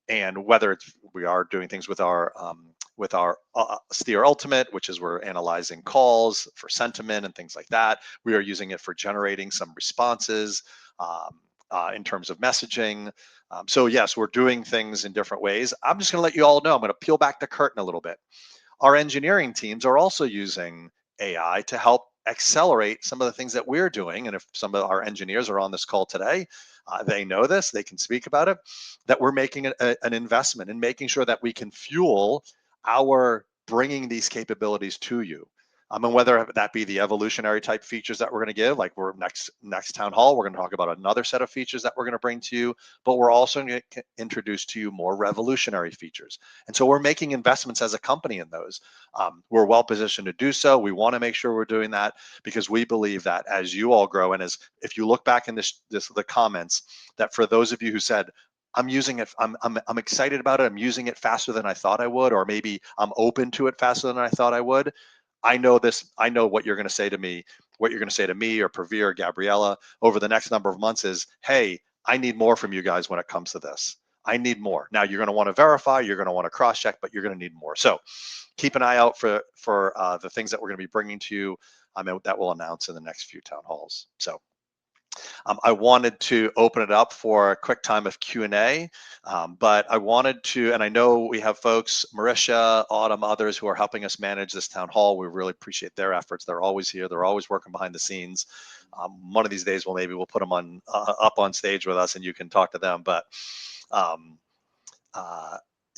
Speaker 3: And whether we are doing things with our Steer Ultimate, which is we're analyzing calls for sentiment and things like that. We are using it for generating some responses in terms of messaging. So yes, we're doing things in different ways. I'm just going to let you all know. I'm going to peel back the curtain a little bit. Our engineering teams are also using AI to help accelerate some of the things that we're doing. And if some of our engineers are on this call today, they know this, they can speak about it, that we're making an investment in making sure that we can fuel our bringing these capabilities to you. And whether that be the evolutionary type features that we're going to give, like we're next town hall, we're going to talk about another set of features that we're going to bring to you, but we're also going to introduce to you more revolutionary features. And so we're making investments as a company in those. We're well positioned to do so. We want to make sure we're doing that because we believe that as you all grow, and as if you look back in the comments, that for those of you who said, I'm using it, I'm excited about it, I'm using it faster than I thought I would, or maybe I'm open to it faster than I thought I would. I know what you're going to say to me, or Pravir or Gabriella over the next number of months is, hey, I need more from you guys when it comes to this. I need more. Now you're going to want to verify, you're going to want to cross check, but you're going to need more. So keep an eye out for the things that we're going to be bringing to you that we'll announce in the next few town halls. So I wanted to open it up for a quick time of Q&A, but I wanted to, and I know we have folks, Marisha, Autumn, others who are helping us manage this town hall. We really appreciate their efforts. They're always here. They're always working behind the scenes. One of these days, maybe we'll put them on up on stage with us and you can talk to them. But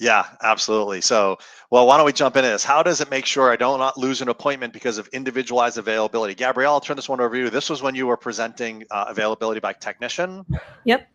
Speaker 3: yeah, absolutely. So, well, why don't we jump into this? How does it make sure I don't not lose an appointment because of individualized availability? Gabrielle, I'll turn this one over to you. This was when you were presenting availability by technician.
Speaker 2: Yep.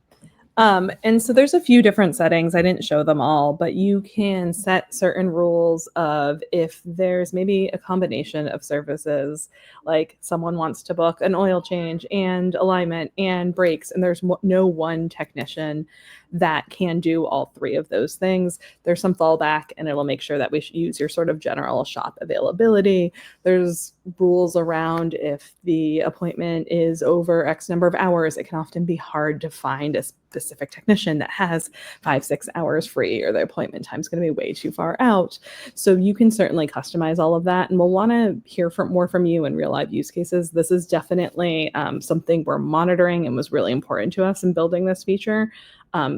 Speaker 2: And so there's a few different settings. I didn't show them all, but you can set certain rules of if there's maybe a combination of services, like someone wants to book an oil change and alignment and brakes, and there's no one technician that can do all three of those things. There's some fallback, and it'll make sure that we should use your sort of general shop availability. There's rules around if the appointment is over X number of hours, it can often be hard to find a specific technician that has 5-6 hours free, or the appointment time is going to be way too far out. So you can certainly customize all of that, and we'll want to hear more from you in real life use cases. This is definitely something we're monitoring and was really important to us in building this feature.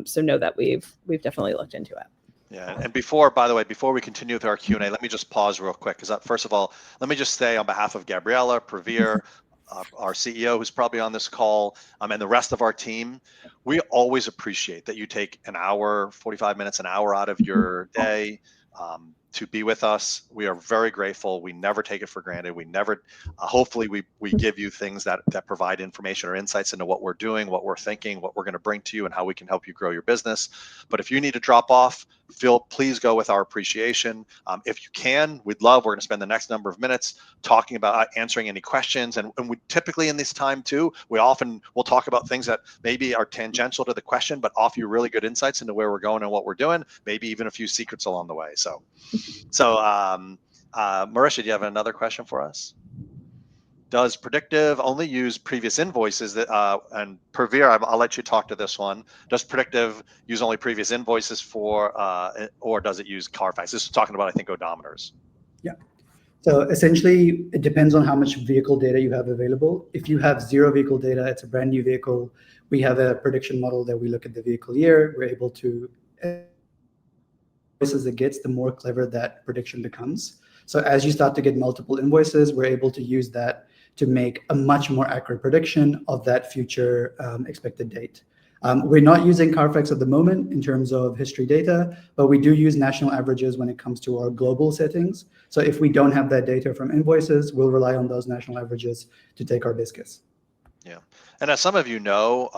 Speaker 2: So know that we've definitely looked into it.
Speaker 3: Yeah, and by the way, before we continue with our Q&A, let me just pause real quick because first of all, let me just say on behalf of Gabriella, Pravir, our CEO who's probably on this call, and the rest of our team, we always appreciate that you take an hour, 45 minutes, an hour out of your day to be with us. We are very grateful. We never take it for granted. We never, hopefully we give you things that provide information or insights into what we're doing, what we're thinking, what we're going to bring to you, and how we can help you grow your business. But if you need to drop off, please go with our appreciation. If you can, we're going to spend the next number of minutes talking about answering any questions. And we typically in this time too, we'll talk about things that maybe are tangential to the question, but offer you really good insights into where we're going and what we're doing, maybe even a few secrets along the way. So Marisha, do you have another question for us? Does Predictive only use previous invoices and Pravir, I'll let you talk to this one. Does Predictive use only previous invoices or does it use Carfax? This is talking about, I think, odometers.
Speaker 1: Yeah. So essentially, it depends on how much vehicle data you have available. If you have zero vehicle data, it's a brand new vehicle. We have a prediction model that we look at the vehicle year. We're able to, as it gets, the more clever that prediction becomes. So as you start to get multiple invoices, we're able to use that to make a much more accurate prediction of that future expected date. We're not using Carfax at the moment in terms of history data, but we do use national averages when it comes to our global settings. So if we don't have that data from invoices, we'll rely on those national averages to take our business.
Speaker 3: Yeah. And as some of you know,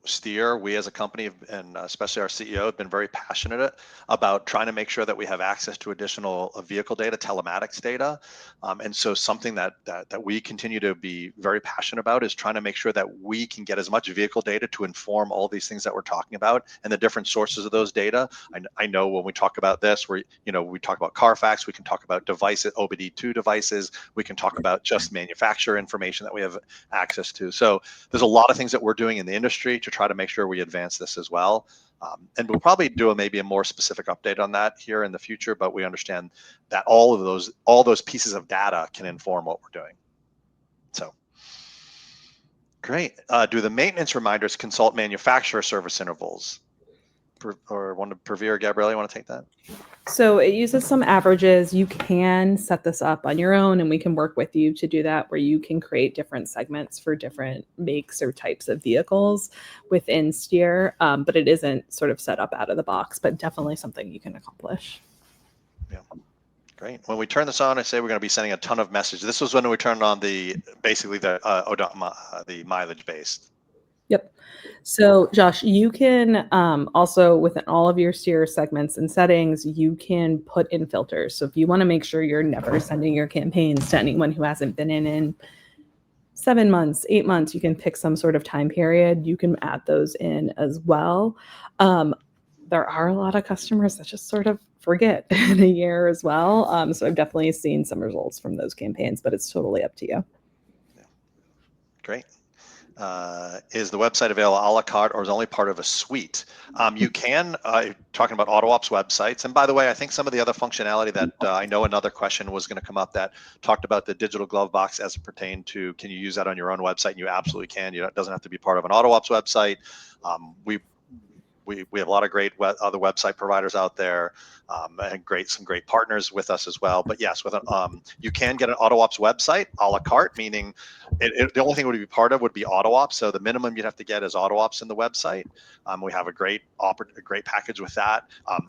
Speaker 3: Steer, we as a company, and especially our CEO, have been very passionate about trying to make sure that we have access to additional vehicle data, telematics data. And so something that we continue to be very passionate about is trying to make sure that we can get as much vehicle data to inform all these things that we're talking about and the different sources of those data. I know when we talk about this, we talk about Carfax, we can talk about devices, OBD2 devices, we can talk about just manufacturer information that we have access to. So there's a lot of things that we're doing in the industry to try to make sure we advance this as well. And we'll probably do maybe a more specific update on that here in the future, but we understand that all those pieces of data can inform what we're doing. So great. Do the maintenance reminders consult manufacturer service intervals? Or Pravir or Gabrielle, you want to take that?
Speaker 2: So it uses some averages. You can set this up on your own, and we can work with you to do that, where you can create different segments for different makes or types of vehicles within Steer. But it isn't sort of set up out of the box, but definitely something you can accomplish.
Speaker 3: Yeah, great. When we turn this on, I say we're going to be sending a ton of messages. This was when we turned on the mileage based.
Speaker 2: Yep. So Josh, you can also, within all of your Steer segments and settings, you can put in filters. So if you want to make sure you're never sending your campaigns to anyone who hasn't been in 7 months, 8 months, you can pick some sort of time period. You can add those in as well. There are a lot of customers that just sort of forget in a year as well. So I've definitely seen some results from those campaigns, but it's totally up to you.
Speaker 3: Yeah. Great. Is the website available a la carte or is only part of a suite? You can, talking about AutoOps websites. And by the way, I think some of the other functionality that I know another question was going to come up that talked about the digital glove box as it pertained to, can you use that on your own website? And you absolutely can. It doesn't have to be part of an AutoOps website. We have a lot of great other website providers out there, and some great partners with us as well. But yes, you can get an AutoOps website a la carte, meaning the only thing it would be part of would be AutoOps. So the minimum you'd have to get is AutoOps in the website. We have a great package with that.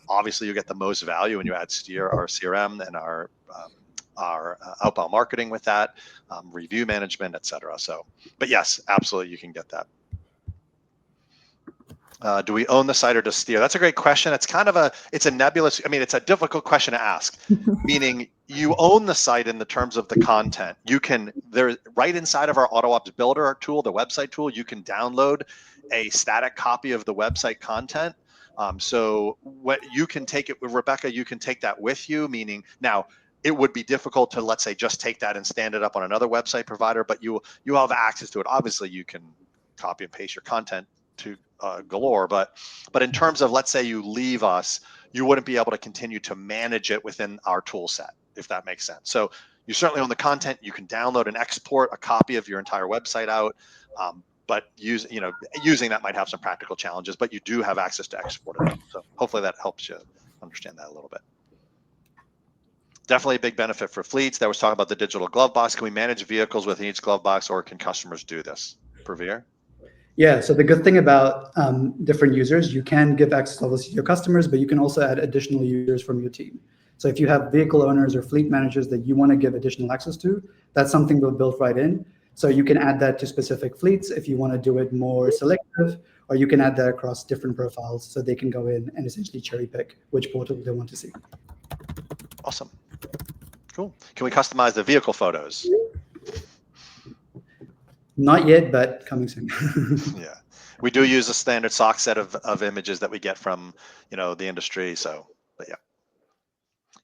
Speaker 3: Obviously, you get the most value when you add Steer, our CRM, and our outbound marketing with that, review management, etc. So, but yes, absolutely, you can get that. Do we own the site or does Steer? That's a great question. It's it's a nebulous, it's a difficult question to ask, meaning you own the site in the terms of the content. Right inside of our AutoOps Builder tool, the website tool, you can download a static copy of the website content. So what you can take it with Rebecca, you can take that with you, meaning now it would be difficult to, let's say, just take that and stand it up on another website provider, but you have access to it. Obviously, you can copy and paste your content to galore, but in terms of, let's say you leave us, you wouldn't be able to continue to manage it within our tool set, if that makes sense. So you certainly own the content. You can download and export a copy of your entire website out, but using that might have some practical challenges, but you do have access to export it. So hopefully that helps you understand that a little bit. Definitely a big benefit for fleets. That was talking about the digital glove box. Can we manage vehicles within each glove box, or can customers do this? Pravir?
Speaker 1: Yeah, so the good thing about different users, you can give access levels to your customers, but you can also add additional users from your team. So if you have vehicle owners or fleet managers that you want to give additional access to, that's something we'll build right in. So you can add that to specific fleets if you want to do it more selective, or you can add that across different profiles so they can go in and essentially cherry pick which portal they want to see.
Speaker 3: Awesome. Cool. Can we customize the vehicle photos?
Speaker 1: Not yet, but coming soon.
Speaker 3: Yeah, we do use a standard stock set of images that we get from the industry. So, but yeah,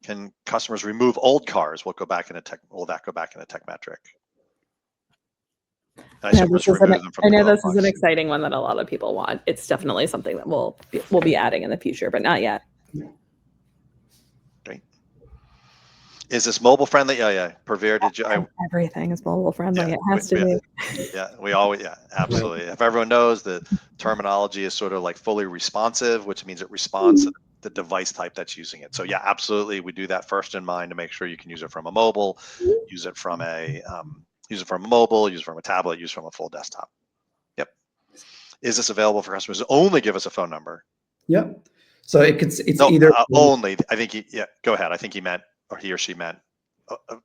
Speaker 3: can customers remove old cars? Will that go back in a tech metric?
Speaker 2: I know this is an exciting one that a lot of people want. It's definitely something that we'll be adding in the future, but not yet.
Speaker 3: Great. Is this mobile friendly? Yeah. Pravir,
Speaker 2: everything is mobile friendly.
Speaker 3: Yeah,
Speaker 2: it has to be.
Speaker 3: Yeah, absolutely. If everyone knows, the terminology is sort of like fully responsive, which means it responds to the device type that's using it. So yeah, absolutely. We do that first in mind to make sure you can use it from a mobile, use it from a mobile, use it from a tablet, use it from a full desktop. Yep. Is this available for customers? Only give us a phone number.
Speaker 1: Yep. So it's either
Speaker 3: only. I think go ahead. I think he meant, or he or she meant,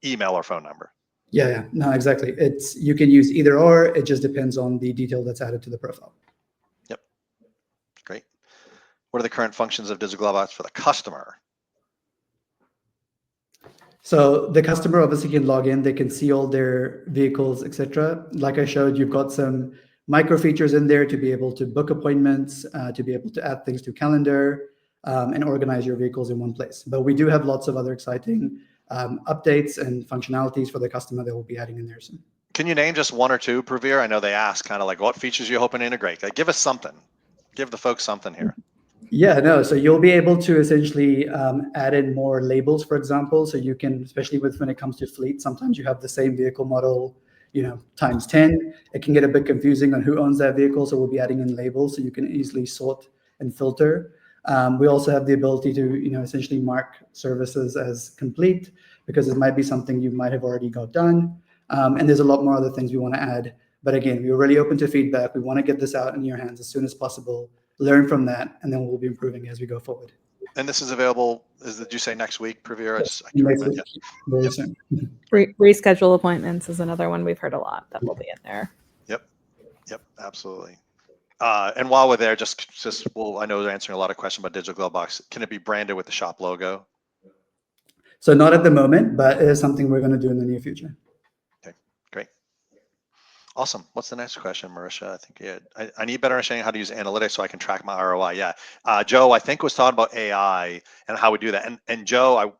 Speaker 3: email or phone number.
Speaker 1: Yeah, no, exactly. You can use either or. It just depends on the detail that's added to the profile.
Speaker 3: Yep. Great. What are the current functions of Digital Glovebox for the customer?
Speaker 1: So the customer obviously can log in. They can see all their vehicles, etc. Like I showed, you've got some micro features in there to be able to book appointments, to be able to add things to calendar, and organize your vehicles in one place. But we do have lots of other exciting updates and functionalities for the customer that we'll be adding in there soon.
Speaker 3: Can you name just one or two, Pravir? I know they ask kind of like what features you hoping to integrate. Like, give us something. Give the folks something here.
Speaker 1: Yeah, no. So you'll be able to essentially add in more labels, for example. So you can, especially when it comes to fleet, sometimes you have the same vehicle model, times 10. It can get a bit confusing on who owns that vehicle. So we'll be adding in labels so you can easily sort and filter. We also have the ability to, essentially mark services as complete because it might be something you might have already got done. And there's a lot more other things we want to add. But again, we're really open to feedback. We want to get this out in your hands as soon as possible. Learn from that, and then we'll be improving as we go forward.
Speaker 3: And this is available, did you say next week, Pravir?
Speaker 1: Yes,
Speaker 3: I can't
Speaker 1: next
Speaker 3: remember.
Speaker 1: week, very soon.
Speaker 2: Reschedule appointments is another one we've heard a lot that will be in there.
Speaker 3: Yep, absolutely. And while we're there, I know they're answering a lot of questions about Digital Glovebox. Can it be branded with the shop logo?
Speaker 1: So not at the moment, but it is something we're going to do in the near future.
Speaker 3: Okay, great. Awesome. What's the next question, Marisha? I think I need better understanding how to use analytics so I can track my ROI. Yeah. Joe, I think was talking about AI and how we do that. And Joe,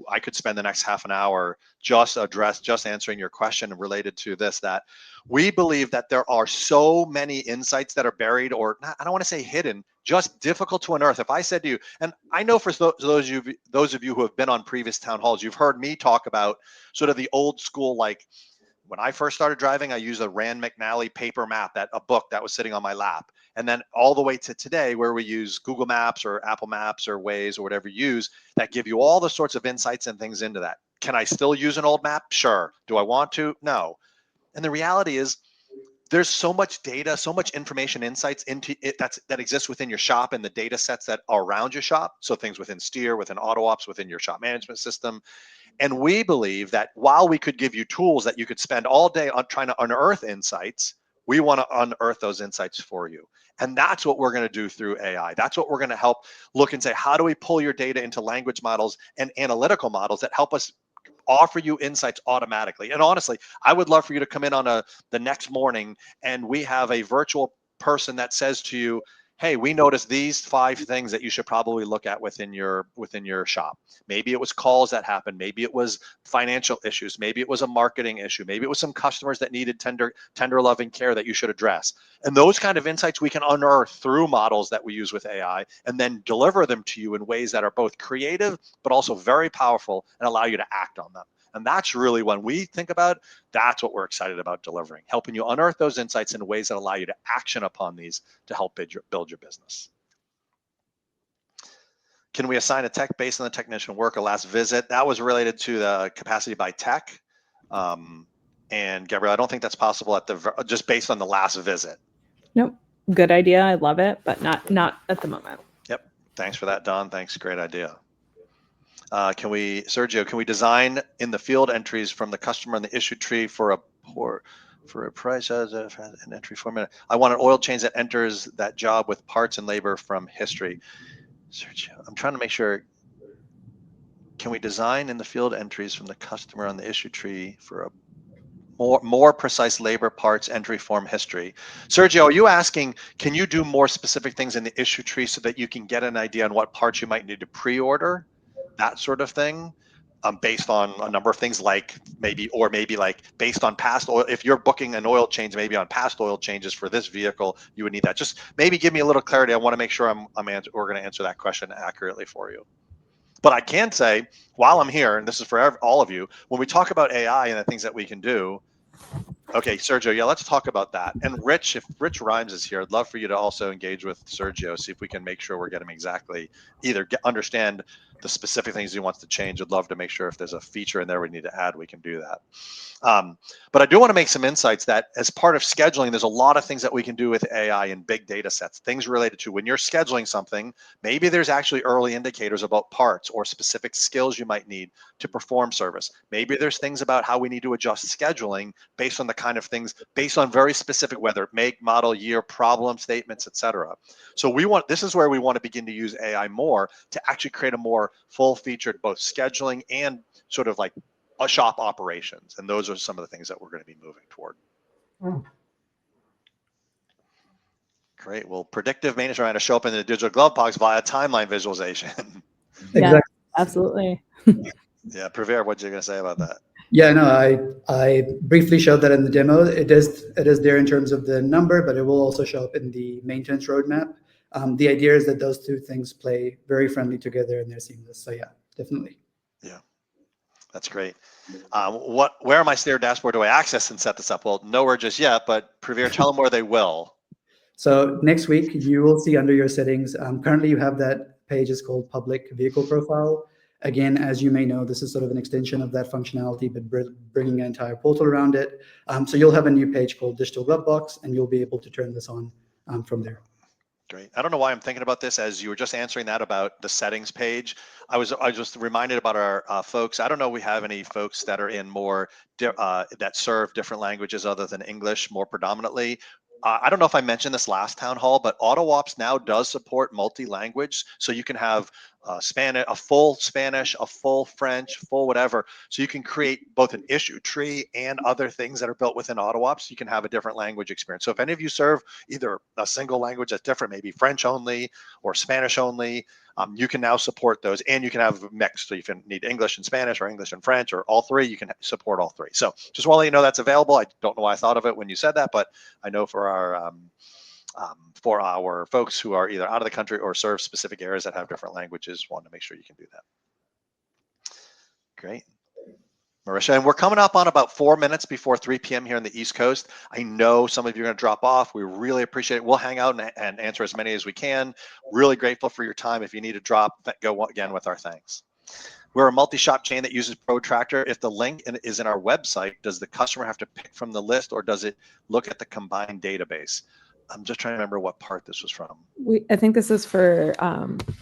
Speaker 3: I could spend the next half an hour just answering your question related to this, that we believe that there are so many insights that are buried, or not, I don't want to say hidden, just difficult to unearth. If I said to you, and I know for those of you who have been on previous town halls, you've heard me talk about sort of the old school, like when I first started driving, I used a Rand McNally paper map, a book that was sitting on my lap. And then all the way to today, where we use Google Maps or Apple Maps or Waze or whatever you use, that give you all the sorts of insights and things into that. Can I still use an old map? Sure. Do I want to? No. And the reality is there's so much data, so much information, insights into it that exists within your shop and the data sets that are around your shop. So things within Steer, within AutoOps, within your shop management system. And we believe that while we could give you tools that you could spend all day on trying to unearth insights, we want to unearth those insights for you. And that's what we're going to do through AI. That's what we're going to help look and say, how do we pull your data into language models and analytical models that help us offer you insights automatically? And honestly, I would love for you to come in on the next morning and we have a virtual person that says to you, hey, we noticed these 5 things that you should probably look at within your shop. Maybe it was calls that happened. Maybe it was financial issues. Maybe it was a marketing issue. Maybe it was some customers that needed tender loving care that you should address. And those kind of insights we can unearth through models that we use with AI and then deliver them to you in ways that are both creative, but also very powerful and allow you to act on them. And that's really when we think about, that's what we're excited about delivering, helping you unearth those insights in ways that allow you to action upon these to help build your business. Can we assign a tech based on the technician work or last visit? That was related to the capacity by tech. And Gabrielle, I don't think that's possible just based on the last visit.
Speaker 2: Nope. Good idea. I love it, but not at the moment.
Speaker 3: Yep. Thanks for that, Don. Thanks. Great idea. Sergio, can we design in the field entries from the customer in the issue tree for a price as an entry format? I want an oil change that enters that job with parts and labor from history. Sergio, I'm trying to make sure. Can we design in the field entries from the customer on the issue tree for a more precise labor parts entry form history? Sergio, are you asking, can you do more specific things in the issue tree so that you can get an idea on what parts you might need to pre-order? That sort of thing, based on a number of things, like maybe like based on past oil. If you're booking an oil change, maybe on past oil changes for this vehicle, you would need that. Just maybe give me a little clarity. I want to make sure we're going to answer that question accurately for you. But I can say, while I'm here, and this is for all of you, when we talk about AI and the things that we can do. Okay, Sergio, yeah, let's talk about that. And Rich, if Rich Rhymes is here, I'd love for you to also engage with Sergio, see if we can make sure we're getting exactly either understand the specific things he wants to change. I'd love to make sure if there's a feature in there we need to add, we can do that. But I do want to make some insights that as part of scheduling, there's a lot of things that we can do with AI and big data sets, things related to when you're scheduling something, maybe there's actually early indicators about parts or specific skills you might need to perform service. Maybe there's things about how we need to adjust scheduling based on the kind of things, based on very specific, whether make, model, year, problem statements, etc. So this is where we want to begin to use AI more to actually create a more full-featured both scheduling and sort of like a shop operations. And those are some of the things that we're going to be moving toward. Great. Well, predictive maintenance are going to show up in the digital Glovebox via timeline visualization.
Speaker 2: Yeah, absolutely.
Speaker 3: Yeah, Praveer, what are you going to say about that?
Speaker 1: Yeah, no, I briefly showed that in the demo. It is there in terms of the number, but it will also show up in the maintenance roadmap. The idea is that those two things play very friendly together and they're seamless. So yeah, definitely.
Speaker 3: Yeah, that's great. Where on my Steer dashboard do I access and set this up? Well, nowhere just yet, but Praveer, tell them where they will.
Speaker 1: So next week, you will see under your settings, currently you have that page is called Public Vehicle Profile. Again, as you may know, this is sort of an extension of that functionality, but bringing an entire portal around it. So you'll have a new page called Digital Glovebox, and you'll be able to turn this on from there.
Speaker 3: Great. I don't know why I'm thinking about this as you were just answering that about the settings page. I was just reminded about our folks. I don't know if we have any folks that are in more that serve different languages other than English more predominantly. I don't know if I mentioned this last town hall, but AutoOps now does support multi-language. So you can have Spanish, a full Spanish, a full French, full whatever. So you can create both an issue tree and other things that are built within AutoOps. You can have a different language experience. So if any of you serve either a single language that's different, maybe French only or Spanish only, you can now support those, and you can have mixed. So you can need English and Spanish or English and French or all three. You can support all three. So just want to let you know that's available. I don't know why I thought of it when you said that, but I know for our folks who are either out of the country or serve specific areas that have different languages, want to make sure you can do that. Great. Marisha, and we're coming up on about 4 minutes before 3 p.m. here on the East Coast. I know some of you are going to drop off. We really appreciate it. We'll hang out and answer as many as we can. Really grateful for your time. If you need to drop, go again with our thanks. We're a multi-shop chain that uses ProTractor. If the link is in our website, does the customer have to pick from the list, or does it look at the combined database? I'm just trying to remember what part this was from.
Speaker 2: I think this is for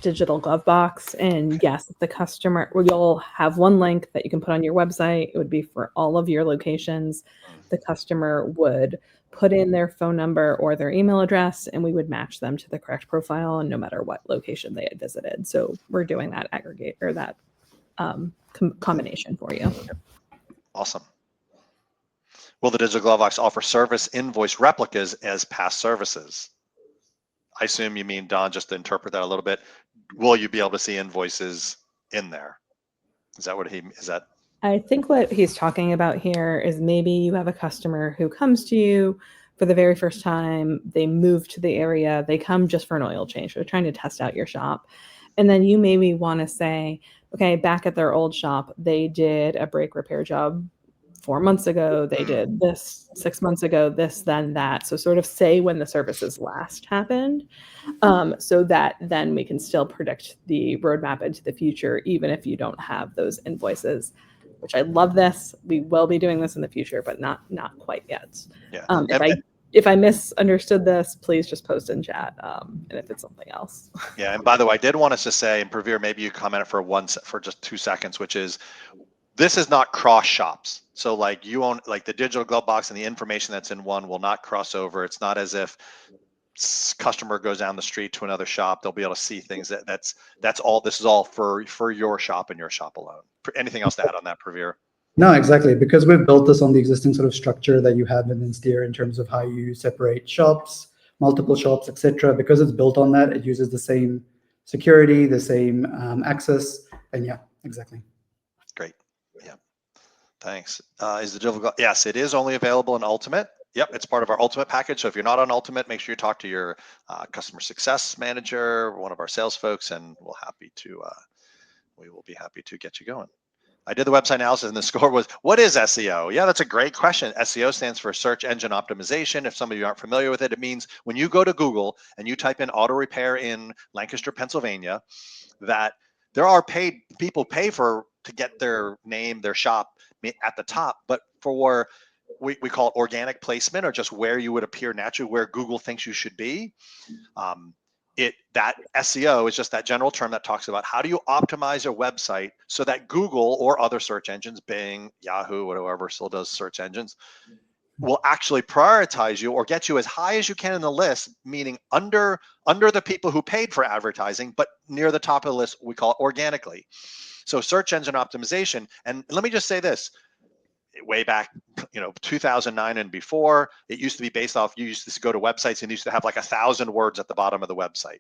Speaker 2: digital Glovebox, and yes, the customer, you'll have one link that you can put on your website. It would be for all of your locations. The customer would put in their phone number or their email address, and we would match them to the correct profile, and no matter what location they had visited. So we're doing that aggregate or that combination for you.
Speaker 3: Awesome. Will the digital Glovebox offer service invoice replicas as past services? I assume you mean, Don, just to interpret that a little bit, will you be able to see invoices in there? Is that what is that?
Speaker 2: I think what he's talking about here is maybe you have a customer who comes to you for the very first time, they move to the area, they come just for an oil change. They're trying to test out your shop. And then you maybe want to say, okay, back at their old shop, they did a brake repair job 4 months ago, they did this 6 months ago, this, then that. So sort of say when the services last happened, so that then we can still predict the roadmap into the future, even if you don't have those invoices, which I love this. We will be doing this in the future, but not quite yet.
Speaker 3: Yeah.
Speaker 2: If I misunderstood this, please just post in chat, and if it's something else.
Speaker 3: Yeah, and by the way, I did want us to say, and Praveer, maybe you comment for just 2 seconds, which is, this is not cross shops. So like you own, like the digital Glovebox and the information that's in one will not cross over. It's not as if customer goes down the street to another shop, they'll be able to see things. That's all. This is all for your shop and your shop alone. Anything else to add on that, Praveer?
Speaker 1: No, exactly. Because we've built this on the existing sort of structure that you have in Steer in terms of how you separate shops, multiple shops, etc. Because it's built on that, it uses the same security, the same access, and yeah, exactly.
Speaker 3: Great. Yeah. Thanks. Is the digital? Yes, it is only available in Ultimate. Yep, it's part of our Ultimate package. So if you're not on Ultimate, make sure you talk to your customer success manager, one of our sales folks, and we will be happy to get you going. I did the website analysis, and the score was, what is SEO? Yeah, that's a great question. SEO stands for search engine optimization. If some of you aren't familiar with it, it means when you go to Google and you type in auto repair in Lancaster, Pennsylvania, that there are paid people pay to get their name, their shop at the top, but for we call it organic placement, or just where you would appear naturally, where Google thinks you should be. That SEO is just that general term that talks about how do you optimize your website so that Google or other search engines, Bing, Yahoo, whatever still does search engines, will actually prioritize you or get you as high as you can in the list, meaning under the people who paid for advertising, but near the top of the list. We call it organically. So search engine optimization. And let me just say this, way back, 2009 and before, it used to be based off, you used to go to websites and used to have like 1,000 words at the bottom of the website.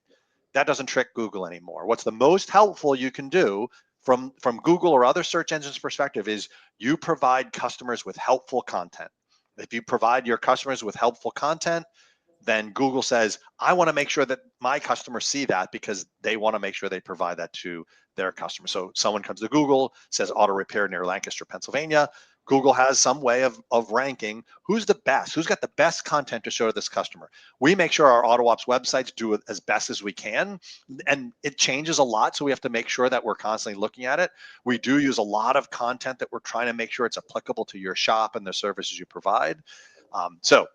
Speaker 3: That doesn't trick Google anymore. What's the most helpful you can do from Google or other search engines perspective is you provide customers with helpful content. If you provide your customers with helpful content, then Google says, I want to make sure that my customers see that, because they want to make sure they provide that to their customers. So someone comes to Google, says auto repair near Lancaster, Pennsylvania. Google has some way of ranking who's the best, who's got the best content to show to this customer. We make sure our AutoOps websites do it as best as we can, and it changes a lot, so we have to make sure that we're constantly looking at it. We do use a lot of content that we're trying to make sure it's applicable to your shop and the services you provide. So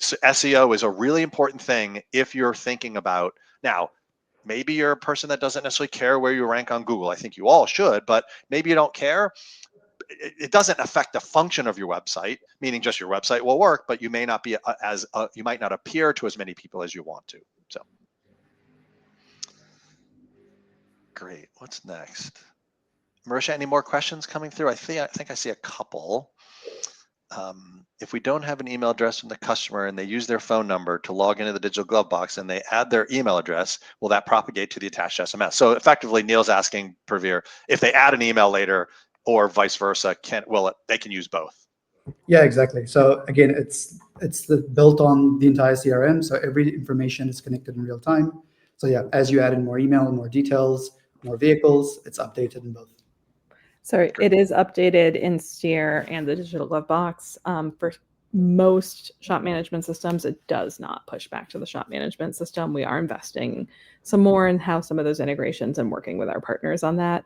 Speaker 3: SEO is a really important thing if you're thinking about, now, maybe you're a person that doesn't necessarily care where you rank on Google. I think you all should, but maybe you don't care. It doesn't affect the function of your website, meaning just your website will work, but you may not be you might not appear to as many people as you want to. So great. What's next? Marisha, any more questions coming through? I think I see a couple. If we don't have an email address from the customer and they use their phone number to log into the digital glove box and they add their email address, will that propagate to the attached SMS? So effectively, Neil's asking, Pravir, if they add an email later or vice versa, they can use both?
Speaker 1: Yeah, exactly. So again, it's built on the entire CRM, so every information is connected in real time. So yeah, as you add in more email, more details, more vehicles, it's updated in both.
Speaker 2: Sorry, it is updated in Steer and the digital glove box. For most shop management systems, it does not push back to the shop management system. We are investing some more in how some of those integrations and working with our partners on that.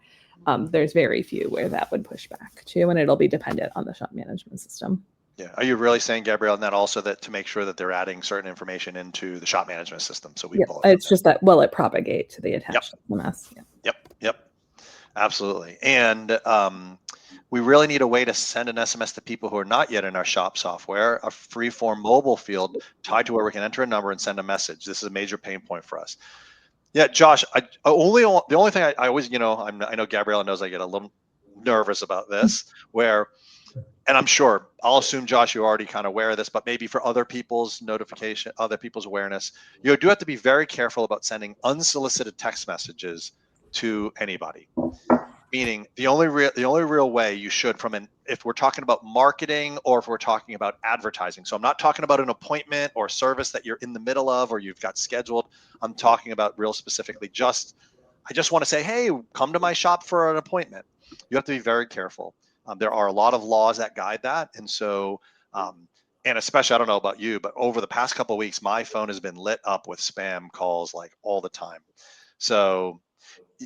Speaker 2: There's very few where that would push back to, and it'll be dependent on the shop management system.
Speaker 3: Yeah. Are you really saying, Gabrielle, and that also that to make sure that they're adding certain information into the shop management system? So we pull it.
Speaker 2: It's just that, will it propagate to the attached SMS? Yeah.
Speaker 3: Yep. Absolutely. And we really need a way to send an SMS to people who are not yet in our shop software, a free-form mobile field tied to where we can enter a number and send a message. This is a major pain point for us. Yeah, Josh, the only thing I always, I know Gabriella knows I get a little nervous about this, and I'm sure, I'll assume, Josh, you're already kind of aware of this, but maybe for other people's notification, other people's awareness, you do have to be very careful about sending unsolicited text messages to anybody. Meaning the only real way you should, if we're talking about marketing or if we're talking about advertising. So I'm not talking about an appointment or service that you're in the middle of or you've got scheduled. I'm talking about real specifically I just want to say, hey, come to my shop for an appointment. You have to be very careful. There are a lot of laws that guide that. And so, and especially, I don't know about you, but over the past couple of weeks, my phone has been lit up with spam calls like all the time. So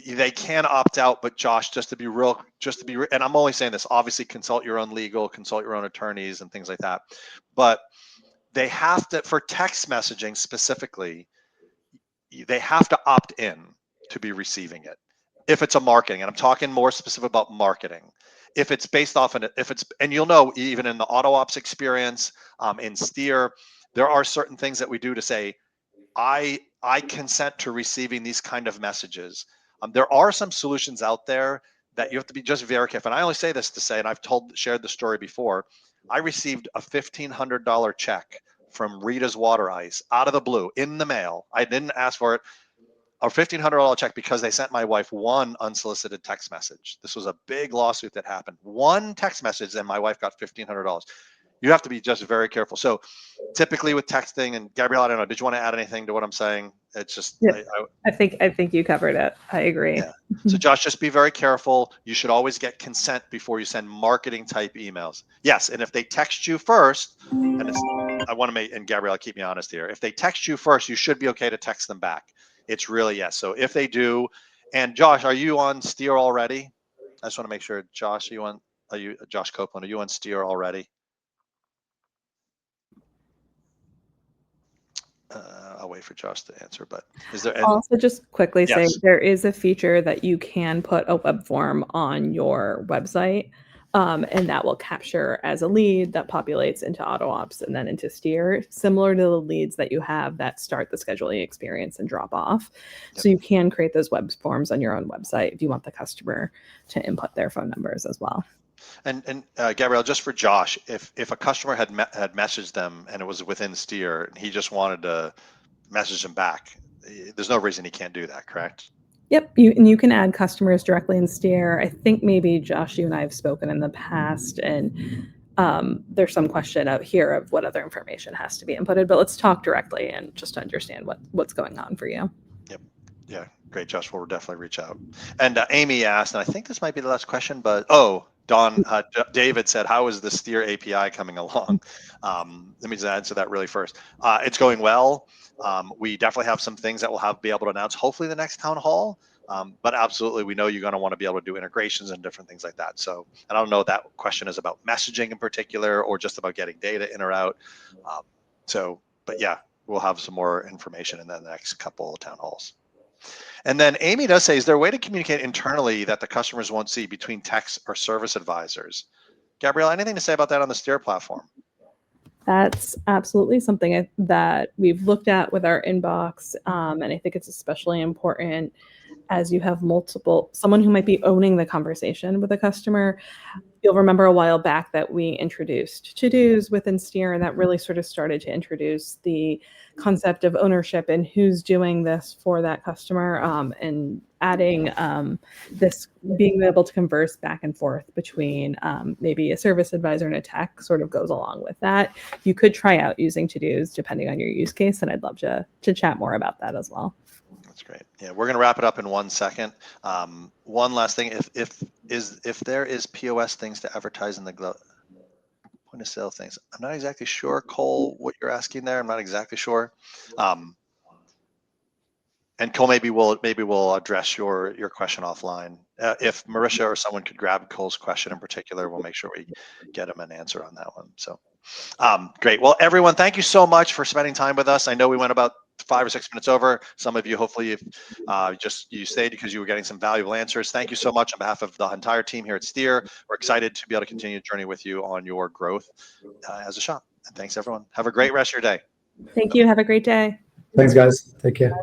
Speaker 3: they can opt out, but Josh, and I'm only saying this, obviously consult your own legal, consult your own attorneys and things like that. But they have to, for text messaging specifically, they have to opt in to be receiving it. If it's a marketing, and I'm talking more specific about marketing, if it's based off, and you'll know, even in the AutoOps experience, in Steer, there are certain things that we do to say, I consent to receiving these kind of messages. There are some solutions out there that you have to be just very careful. And I only say this to say, and I've shared the story before, I received a $1,500 check from Rita's Water Ice out of the blue in the mail. I didn't ask for it. A $1,500 check because they sent my wife one unsolicited text message. This was a big lawsuit that happened. One text message, and my wife got $1,500. You have to be just very careful. So typically with texting, and Gabrielle, I don't know, did you want to add anything to what I'm saying? It's just,
Speaker 2: I think you covered it. I agree.
Speaker 3: Yeah. So Josh, just be very careful. You should always get consent before you send marketing type emails. Yes. And if they text you first, and I want to make, and Gabrielle, keep me honest here. If they text you first, you should be okay to text them back. It's really, yes. So if they do, And Josh, are you on Steer already? I just want to make sure. Josh, Josh Copeland, are you on Steer already? I'll wait for Josh to answer, but is there any?
Speaker 2: I'll also just quickly say
Speaker 3: Yes.
Speaker 2: there is a feature that you can put a web form on your website, and that will capture as a lead that populates into AutoOps and then into Steer, similar to the leads that you have that start the scheduling experience and drop off.
Speaker 3: Yep.
Speaker 2: So you can create those web forms on your own website if you want the customer to input their phone numbers as well.
Speaker 3: And Gabrielle, just for Josh, if a customer had messaged them and it was within Steer, and he just wanted to message them back, there's no reason he can't do that, correct?
Speaker 2: Yep, you can add customers directly in Steer. I think maybe Josh, you and I have spoken in the past, and there's some question out here of what other information has to be inputted. But let's talk directly and just understand what's going on for you.
Speaker 3: Yep. Yeah. Great, Josh. We'll definitely reach out. And Amy asked, and I think this might be the last question, but David said, how is the Steer API coming along? Let me just answer that really first. It's going well. We definitely have some things that we'll be able to announce, hopefully the next town hall. But absolutely, we know you're going to want to be able to do integrations and different things like that. So, and I don't know if that question is about messaging in particular or just about getting data in or out. But yeah, we'll have some more information in the next couple of town halls. And then Amy does say, is there a way to communicate internally that the customers won't see between techs or service advisors? Gabrielle, anything to say about that on the Steer platform?
Speaker 2: That's absolutely something that we've looked at with our inbox. And I think it's especially important as you have someone who might be owning the conversation with a customer. You'll remember a while back that we introduced to-dos within Steer, and that really sort of started to introduce the concept of ownership and who's doing this for that customer, and adding this being able to converse back and forth between maybe a service advisor and a tech sort of goes along with that. You could try out using to-dos depending on your use case, and I'd love to chat more about that as well.
Speaker 3: That's great. Yeah, we're going to wrap it up in 1 second. One last thing, if there is POS things to advertise in the point of sale things, I'm not exactly sure, Cole, what you're asking there. I'm not exactly sure. And Cole, maybe we'll address your question offline. If Marisha or someone could grab Cole's question in particular, we'll make sure we get him an answer on that one. So great. Well, everyone, thank you so much for spending time with us. I know we went about 5 or 6 minutes over. Some of you, hopefully, you stayed because you were getting some valuable answers. Thank you so much on behalf of the entire team here at Steer. We're excited to be able to continue the journey with you on your growth as a shop. And thanks, everyone. Have a great rest of your day.
Speaker 2: Thank you. Have a great day.
Speaker 1: Thanks, guys. Take care.